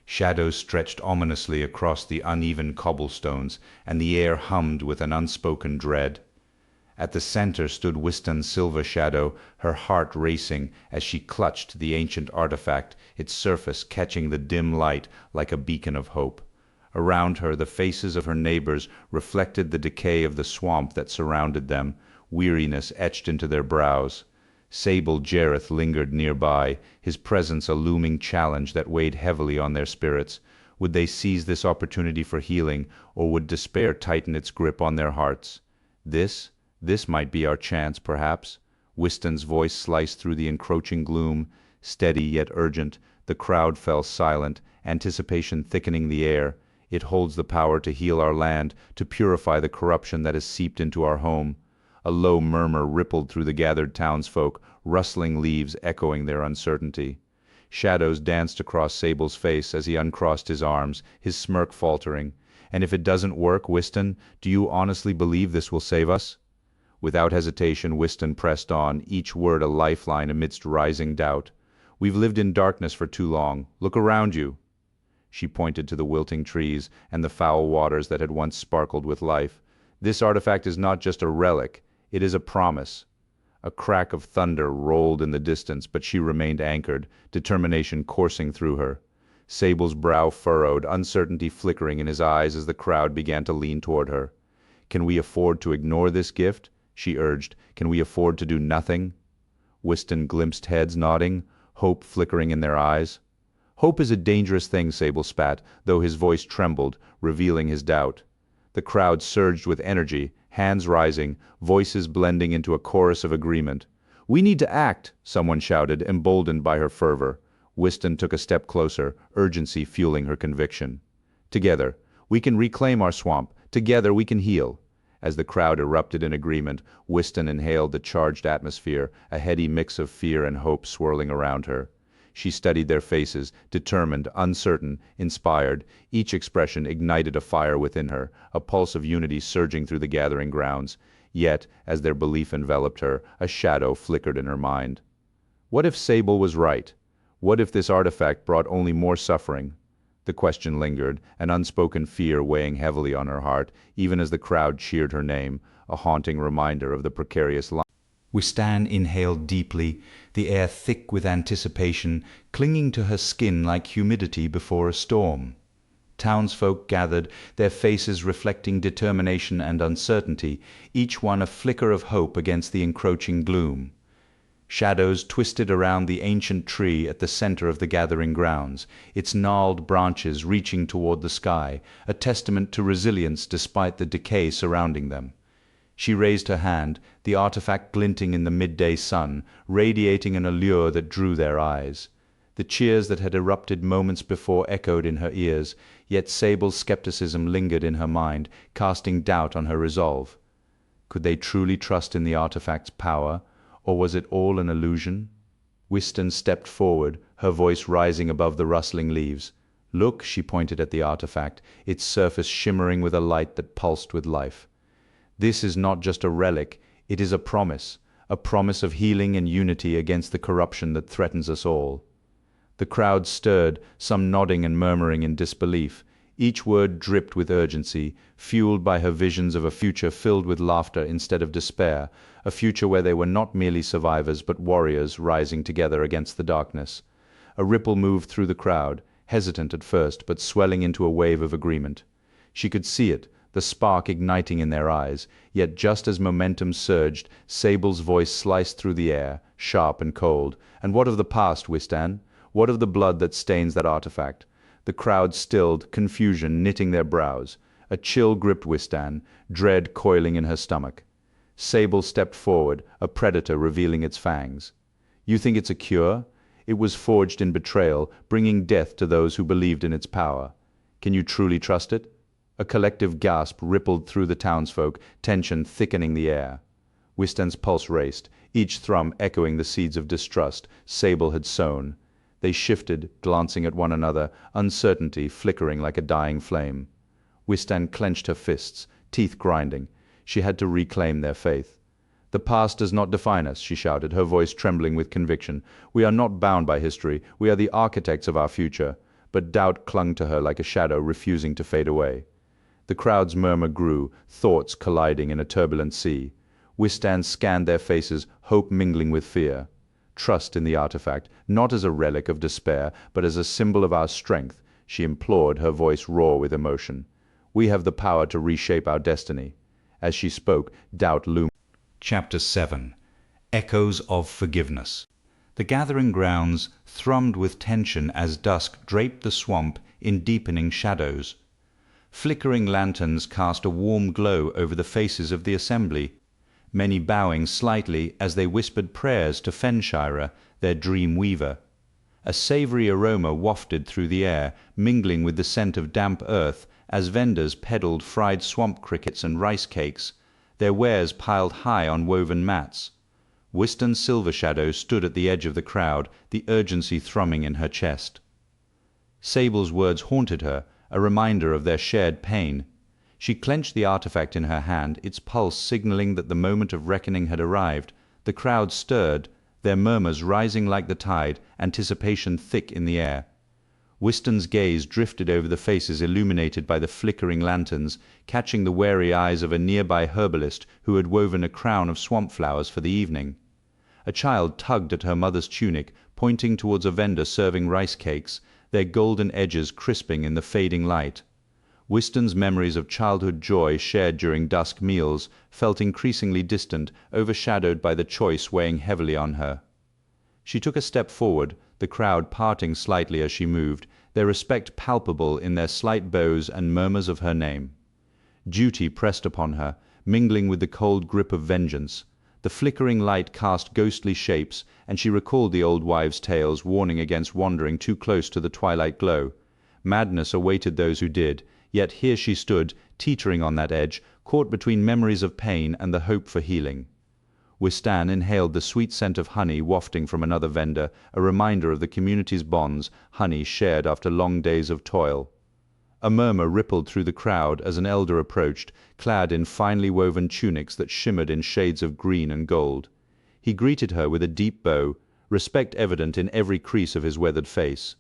Shadows stretched ominously across the uneven cobblestones, and the air hummed with an unspoken dread. At the center stood Wystan's Silvershadow, her heart racing as she clutched the ancient artifact, its surface catching the dim light like a beacon of hope. Around her, the faces of her neighbors reflected the decay of the swamp that surrounded them, weariness etched into their brows. Sable Jareth lingered nearby, his presence a looming challenge that weighed heavily on their spirits. Would they seize this opportunity for healing, or would despair tighten its grip on their hearts? This might be our chance, perhaps. Wystan's voice sliced through the encroaching gloom, steady yet urgent. The crowd fell silent, anticipation thickening the air. It holds the power to heal our land, to purify the corruption that has seeped into our home. A low murmur rippled through the gathered townsfolk, rustling leaves echoing their uncertainty. Shadows danced across Sable's face as he uncrossed his arms, his smirk faltering. "And if it doesn't work, Wystan, do you honestly believe this will save us?" Without hesitation, Wystan pressed on, each word a lifeline amidst rising doubt. "We've lived in darkness for too long. Look around you." She pointed to the wilting trees and the foul waters that had once sparkled with life. "This artifact is not just a relic, it is a promise." A crack of thunder rolled in the distance, but she remained anchored, determination coursing through her. Sable's brow furrowed, uncertainty flickering in his eyes as the crowd began to lean toward her. "Can we afford to ignore this gift?" she urged. "Can we afford to do nothing?" Wystan glimpsed heads nodding, hope flickering in their eyes. "Hope is a dangerous thing," Sable spat, though his voice trembled, revealing his doubt. The crowd surged with energy, hands rising, voices blending into a chorus of agreement. "We need to act," someone shouted, emboldened by her fervor. Wystan took a step closer, urgency fueling her conviction. "Together, we can reclaim our swamp. Together, we can heal." As the crowd erupted in agreement, Wystan inhaled the charged atmosphere, a heady mix of fear and hope swirling around her. She studied their faces, determined, uncertain, inspired. Each expression ignited a fire within her, a pulse of unity surging through the gathering grounds. Yet, as their belief enveloped her, a shadow flickered in her mind. What if Sable was right? What if this artifact brought only more suffering? The question lingered, an unspoken fear weighing heavily on her heart, even as the crowd cheered her name, a haunting reminder of the precarious life. Wystan inhaled deeply, the air thick with anticipation, clinging to her skin like humidity before a storm. Townsfolk gathered, their faces reflecting determination and uncertainty, each one a flicker of hope against the encroaching gloom. Shadows twisted around the ancient tree at the center of the gathering grounds, its gnarled branches reaching toward the sky, a testament to resilience despite the decay surrounding them. She raised her hand, the artifact glinting in the midday sun, radiating an allure that drew their eyes. The cheers that had erupted moments before echoed in her ears, yet Sable's skepticism lingered in her mind, casting doubt on her resolve. Could they truly trust in the artifact's power, or was it all an illusion? Wystan stepped forward, her voice rising above the rustling leaves. "Look," she pointed at the artifact, its surface shimmering with a light that pulsed with life. "This is not just a relic, it is a promise of healing and unity against the corruption that threatens us all." The crowd stirred, some nodding and murmuring in disbelief. Each word dripped with urgency, fueled by her visions of a future filled with laughter instead of despair, a future where they were not merely survivors but warriors rising together against the darkness. A ripple moved through the crowd, hesitant at first but swelling into a wave of agreement. She could see it, the spark igniting in their eyes, yet just as momentum surged, Sable's voice sliced through the air, sharp and cold. "And what of the past, Wystan? What of the blood that stains that artifact?" The crowd stilled, confusion knitting their brows. A chill gripped Wystan, dread coiling in her stomach. Sable stepped forward, a predator revealing its fangs. "You think it's a cure? It was forged in betrayal, bringing death to those who believed in its power. Can you truly trust it?" A collective gasp rippled through the townsfolk, tension thickening the air. Wystan's pulse raced, each thrum echoing the seeds of distrust Sable had sown. They shifted, glancing at one another, uncertainty flickering like a dying flame. Wystan clenched her fists, teeth grinding. She had to reclaim their faith. "The past does not define us," she shouted, her voice trembling with conviction. "We are not bound by history. We are the architects of our future." But doubt clung to her like a shadow refusing to fade away. The crowd's murmur grew, thoughts colliding in a turbulent sea. Wystan scanned their faces, hope mingling with fear. "Trust in the artifact, not as a relic of despair, but as a symbol of our strength," she implored, her voice raw with emotion. "We have the power to reshape our destiny." As she spoke, doubt loomed. Chapter 7. Echoes of Forgiveness. The gathering grounds thrummed with tension as dusk draped the swamp in deepening shadows. Flickering lanterns cast a warm glow over the faces of the assembly, many bowing slightly as they whispered prayers to Fenshira, their dream weaver. A savory aroma wafted through the air, mingling with the scent of damp earth as vendors peddled fried swamp crickets and rice cakes, their wares piled high on woven mats. Wystan's Silvershadow stood at the edge of the crowd, the urgency thrumming in her chest. Sable's words haunted her, a reminder of their shared pain. She clenched the artifact in her hand, its pulse signaling that the moment of reckoning had arrived. The crowd stirred, their murmurs rising like the tide, anticipation thick in the air. Wystan's gaze drifted over the faces illuminated by the flickering lanterns, catching the wary eyes of a nearby herbalist who had woven a crown of swamp flowers for the evening. A child tugged at her mother's tunic, pointing towards a vendor serving rice cakes, their golden edges crisping in the fading light. Wystan's memories of childhood joy shared during dusk meals felt increasingly distant, overshadowed by the choice weighing heavily on her. She took a step forward, the crowd parting slightly as she moved, their respect palpable in their slight bows and murmurs of her name. Duty pressed upon her, mingling with the cold grip of vengeance. The flickering light cast ghostly shapes, and she recalled the old wives' tales warning against wandering too close to the twilight glow. Madness awaited those who did, yet here she stood, teetering on that edge, caught between memories of pain and the hope for healing. Wystan inhaled the sweet scent of honey wafting from another vendor, a reminder of the community's bonds, honey shared after long days of toil. A murmur rippled through the crowd as an elder approached, clad in finely woven tunics that shimmered in shades of green and gold. He greeted her with a deep bow, respect evident in every crease of his weathered face.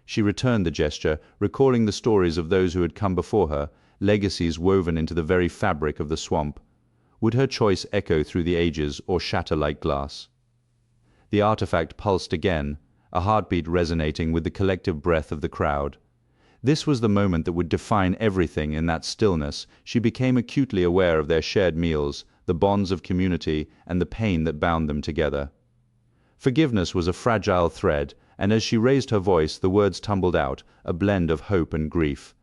She returned the gesture, recalling the stories of those who had come before her, legacies woven into the very fabric of the swamp. Would her choice echo through the ages or shatter like glass? The artifact pulsed again, a heartbeat resonating with the collective breath of the crowd. This was the moment that would define everything. In that stillness, she became acutely aware of their shared meals, the bonds of community, and the pain that bound them together. Forgiveness was a fragile thread, and as she raised her voice, the words tumbled out, a blend of hope and grief.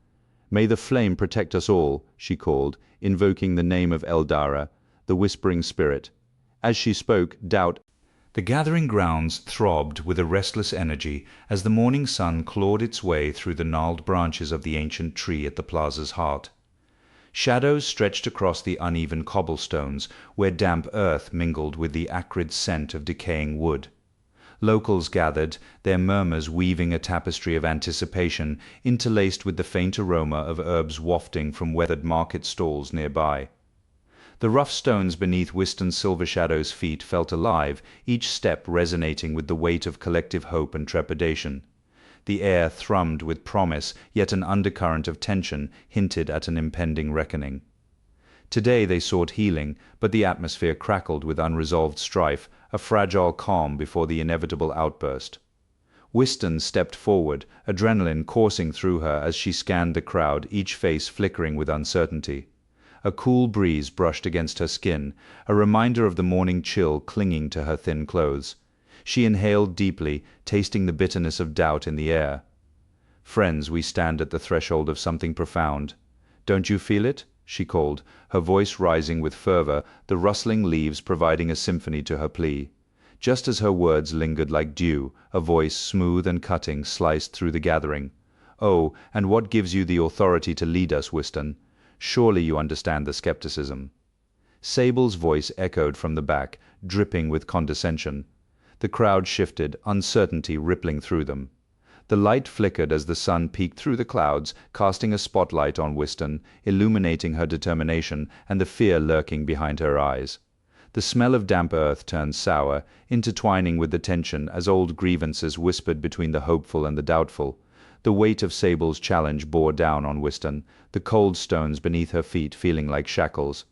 "May the flame protect us all," she called, invoking the name of Eldara, the whispering spirit. As she spoke, doubt. The gathering grounds throbbed with a restless energy as the morning sun clawed its way through the gnarled branches of the ancient tree at the plaza's heart. Shadows stretched across the uneven cobblestones, where damp earth mingled with the acrid scent of decaying wood. Locals gathered, their murmurs weaving a tapestry of anticipation, interlaced with the faint aroma of herbs wafting from weathered market stalls nearby. The rough stones beneath Wystan's Silvershadow's feet felt alive, each step resonating with the weight of collective hope and trepidation. The air thrummed with promise, yet an undercurrent of tension hinted at an impending reckoning. Today they sought healing, but the atmosphere crackled with unresolved strife, a fragile calm before the inevitable outburst. Wystan stepped forward, adrenaline coursing through her as she scanned the crowd, each face flickering with uncertainty. A cool breeze brushed against her skin, a reminder of the morning chill clinging to her thin clothes. She inhaled deeply, tasting the bitterness of doubt in the air. "Friends, we stand at the threshold of something profound. Don't you feel it?" she called, her voice rising with fervor, the rustling leaves providing a symphony to her plea. Just as her words lingered like dew, a voice smooth and cutting sliced through the gathering. "Oh, and what gives you the authority to lead us, Wystan? Surely you understand the skepticism." Sable's voice echoed from the back, dripping with condescension. The crowd shifted, uncertainty rippling through them. The light flickered as the sun peeked through the clouds, casting a spotlight on Wystan, illuminating her determination and the fear lurking behind her eyes. The smell of damp earth turned sour, intertwining with the tension as old grievances whispered between the hopeful and the doubtful. The weight of Sable's challenge bore down on Wystan, the cold stones beneath her feet feeling like shackles.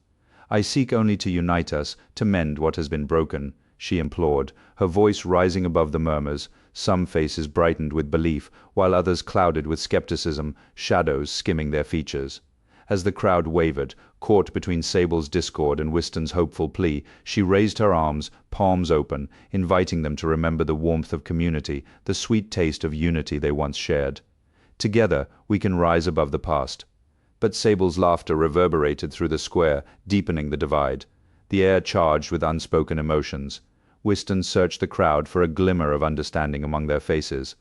"I seek only to unite us, to mend what has been broken," she implored, her voice rising above the murmurs. Some faces brightened with belief, while others clouded with skepticism, shadows skimming their features. As the crowd wavered, caught between Sable's discord and Wystan's hopeful plea, she raised her arms, palms open, inviting them to remember the warmth of community, the sweet taste of unity they once shared. "Together, we can rise above the past." But Sable's laughter reverberated through the square, deepening the divide. The air charged with unspoken emotions. Wystan searched the crowd for a glimmer of understanding among their faces.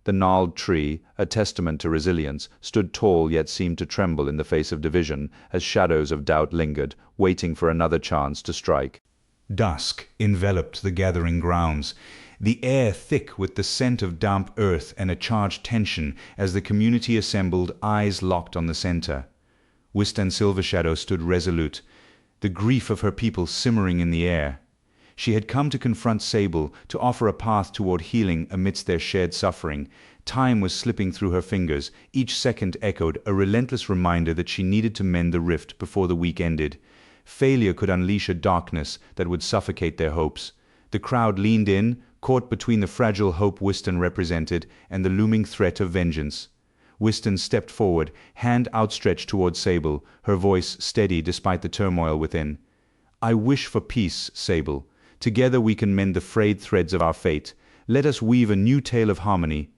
The gnarled tree, a testament to resilience, stood tall yet seemed to tremble in the face of division, as shadows of doubt lingered, waiting for another chance to strike. Dusk enveloped the gathering grounds, the air thick with the scent of damp earth and a charged tension as the community assembled, eyes locked on the center. Wystan Silvershadow stood resolute, the grief of her people simmering in the air. She had come to confront Sable, to offer a path toward healing amidst their shared suffering. Time was slipping through her fingers, each second echoed, a relentless reminder that she needed to mend the rift before the week ended. Failure could unleash a darkness that would suffocate their hopes. The crowd leaned in, caught between the fragile hope Wystan represented and the looming threat of vengeance. Wystan stepped forward, hand outstretched toward Sable, her voice steady despite the turmoil within. "I wish for peace, Sable. Together we can mend the frayed threads of our fate. Let us weave a new tale of harmony."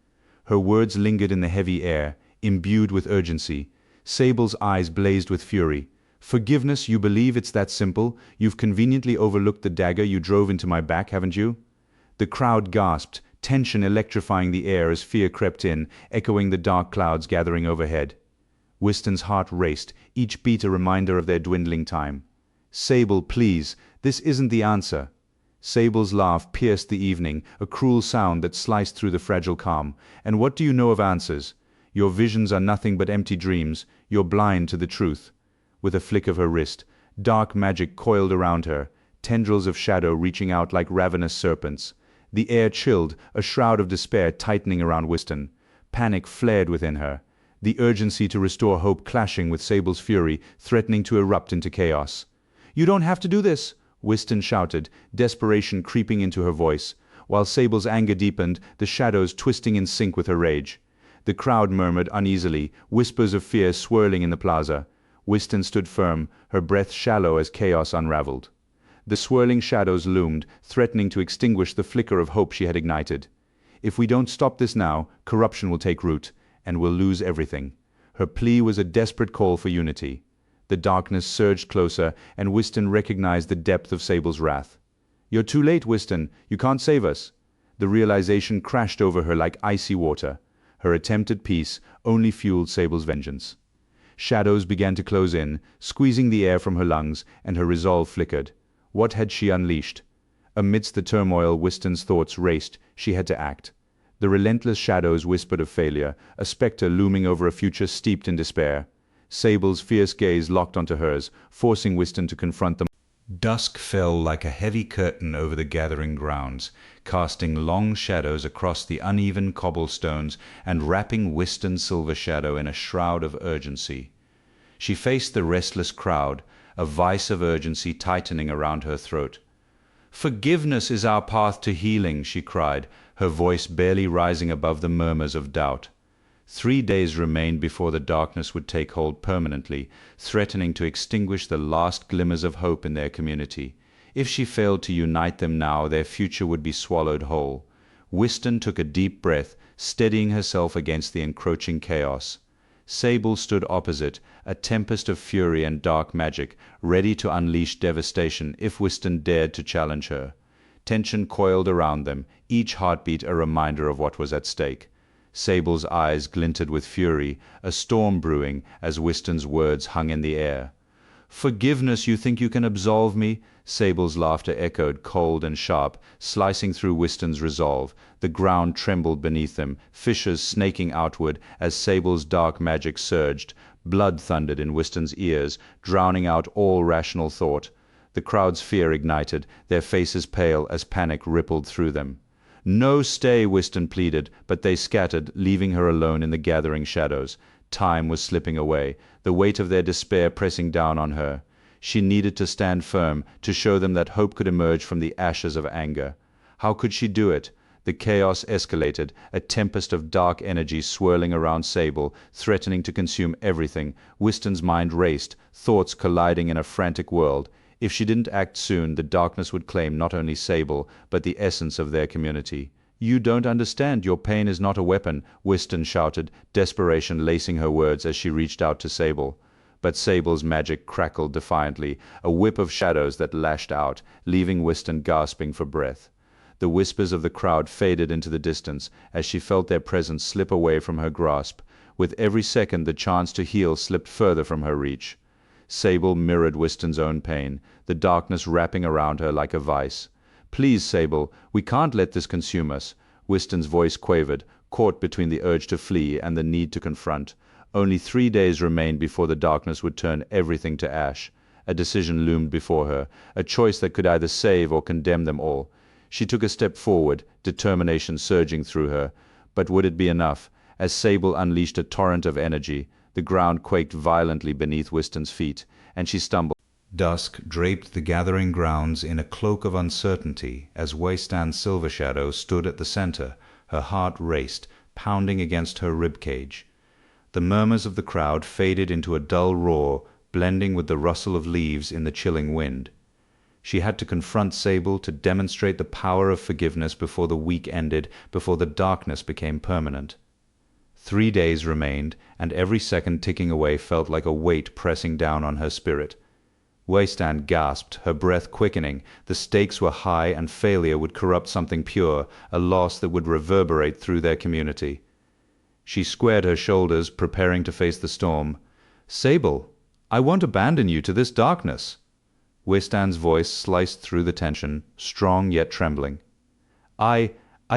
Her words lingered in the heavy air, imbued with urgency. Sable's eyes blazed with fury. "Forgiveness, you believe it's that simple? You've conveniently overlooked the dagger you drove into my back, haven't you?" The crowd gasped, tension electrifying the air as fear crept in, echoing the dark clouds gathering overhead. Wystan's heart raced, each beat a reminder of their dwindling time. "Sable, please, This isn't the answer." Sable's laugh pierced the evening, a cruel sound that sliced through the fragile calm. "And what do you know of answers? Your visions are nothing but empty dreams. You're blind to the truth." With a flick of her wrist, dark magic coiled around her, tendrils of shadow reaching out like ravenous serpents. The air chilled, a shroud of despair tightening around Wystan. Panic flared within her, the urgency to restore hope clashing with Sable's fury, threatening to erupt into chaos. "You don't have to do this!" Wystan shouted, desperation creeping into her voice, while Sable's anger deepened, the shadows twisting in sync with her rage. The crowd murmured uneasily, whispers of fear swirling in the plaza. Wystan stood firm, her breath shallow as chaos unraveled. The swirling shadows loomed, threatening to extinguish the flicker of hope she had ignited. "If we don't stop this now, corruption will take root, and we'll lose everything." Her plea was a desperate call for unity. The darkness surged closer, and Wystan recognized the depth of Sable's wrath. "You're too late, Wystan. You can't save us." The realization crashed over her like icy water. Her attempt at peace only fueled Sable's vengeance. Shadows began to close in, squeezing the air from her lungs, and her resolve flickered. What had she unleashed? Amidst the turmoil, Wystan's thoughts raced. She had to act. The relentless shadows whispered of failure, a spectre looming over a future steeped in despair. Sable's fierce gaze locked onto hers, forcing Wystan to confront them. Dusk fell like a heavy curtain over the gathering grounds, casting long shadows across the uneven cobblestones and wrapping Wystan's Silvershadow in a shroud of urgency. She faced the restless crowd, a vice of urgency tightening around her throat. "Forgiveness is our path to healing," she cried, her voice barely rising above the murmurs of doubt. 3 days remained before the darkness would take hold permanently, threatening to extinguish the last glimmers of hope in their community. If she failed to unite them now, their future would be swallowed whole. Wystan took a deep breath, steadying herself against the encroaching chaos. Sable stood opposite, a tempest of fury and dark magic, ready to unleash devastation if Wystan dared to challenge her. Tension coiled around them, each heartbeat a reminder of what was at stake. Sable's eyes glinted with fury, a storm brewing as Wystan's words hung in the air. "Forgiveness, you think you can absolve me?" Sable's laughter echoed, cold and sharp, slicing through Wystan's resolve. The ground trembled beneath them, fissures snaking outward as Sable's dark magic surged. Blood thundered in Wystan's ears, drowning out all rational thought. The crowd's fear ignited, their faces pale as panic rippled through them. "No, stay," Wystan pleaded, but they scattered, leaving her alone in the gathering shadows. Time was slipping away, the weight of their despair pressing down on her. She needed to stand firm, to show them that hope could emerge from the ashes of anger. How could she do it? The chaos escalated, a tempest of dark energy swirling around Sable, threatening to consume everything. Wystan's mind raced, thoughts colliding in a frantic world. If she didn't act soon, the darkness would claim not only Sable, but the essence of their community. "You don't understand. Your pain is not a weapon," Wystan shouted, desperation lacing her words as she reached out to Sable. But Sable's magic crackled defiantly, a whip of shadows that lashed out, leaving Wystan gasping for breath. The whispers of the crowd faded into the distance as she felt their presence slip away from her grasp. With every second, the chance to heal slipped further from her reach. Sable mirrored Wystan's own pain, the darkness wrapping around her like a vice. "Please, Sable, we can't let this consume us." Wystan's voice quavered, caught between the urge to flee and the need to confront. Only 3 days remained before the darkness would turn everything to ash. A decision loomed before her, a choice that could either save or condemn them all. She took a step forward, determination surging through her. But would it be enough? As Sable unleashed a torrent of energy, the ground quaked violently beneath Wystan's feet, and she stumbled. Dusk draped the gathering grounds in a cloak of uncertainty as Wystan's Silvershadow stood at the center. Her heart raced, pounding against her ribcage. The murmurs of the crowd faded into a dull roar, blending with the rustle of leaves in the chilling wind. She had to confront Sable, to demonstrate the power of forgiveness before the week ended, before the darkness became permanent. 3 days remained, and every second ticking away felt like a weight pressing down on her spirit. Wystan gasped, her breath quickening. The stakes were high, and failure would corrupt something pure, a loss that would reverberate through their community. She squared her shoulders, preparing to face the storm. "Sable, I won't abandon you to this darkness." Wystan's voice sliced through the tension, strong yet trembling. I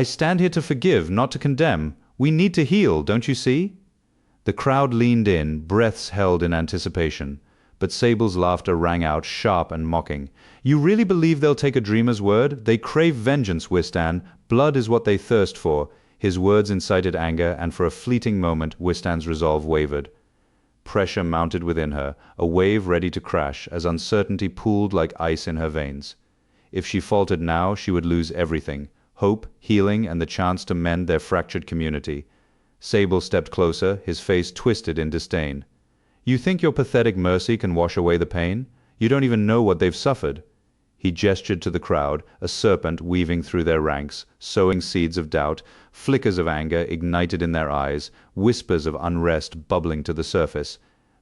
stand here to forgive, not to condemn. We need to heal, don't you see? The crowd leaned in, breaths held in anticipation. But Sable's laughter rang out, sharp and mocking. You really believe they'll take a dreamer's word? They crave vengeance, Wystan. Blood is what they thirst for. His words incited anger, and for a fleeting moment Wystan's resolve wavered. Pressure mounted within her, a wave ready to crash, as uncertainty pooled like ice in her veins. If she faltered now, she would lose everything: hope, healing, and the chance to mend their fractured community. Sable stepped closer, his face twisted in disdain. You think your pathetic mercy can wash away the pain? You don't even know what they've suffered. He gestured to the crowd, a serpent weaving through their ranks, sowing seeds of doubt, flickers of anger ignited in their eyes, whispers of unrest bubbling to the surface.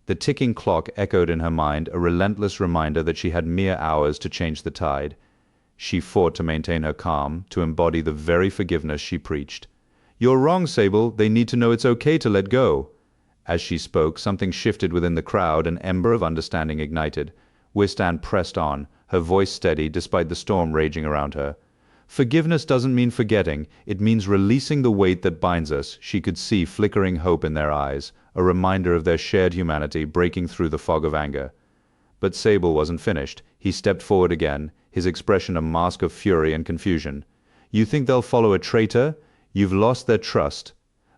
The ticking clock echoed in her mind, a relentless reminder that she had mere hours to change the tide. She fought to maintain her calm, to embody the very forgiveness she preached. You're wrong, Sable. They need to know it's okay to let go. As she spoke, something shifted within the crowd, an ember of understanding ignited. Wystan pressed on, her voice steady despite the storm raging around her. Forgiveness doesn't mean forgetting, it means releasing the weight that binds us. She could see flickering hope in their eyes, a reminder of their shared humanity breaking through the fog of anger. But Sable wasn't finished. He stepped forward again, his expression a mask of fury and confusion. You think they'll follow a traitor? You've lost their trust.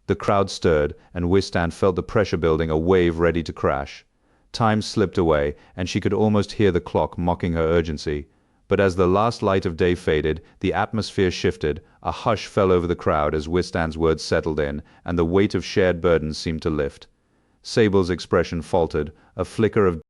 The crowd stirred, and Wystan felt the pressure building, a wave ready to crash. Time slipped away, and she could almost hear the clock mocking her urgency. But as the last light of day faded, the atmosphere shifted, a hush fell over the crowd as Wystan's words settled in, and the weight of shared burdens seemed to lift. Sable's expression faltered, a flicker of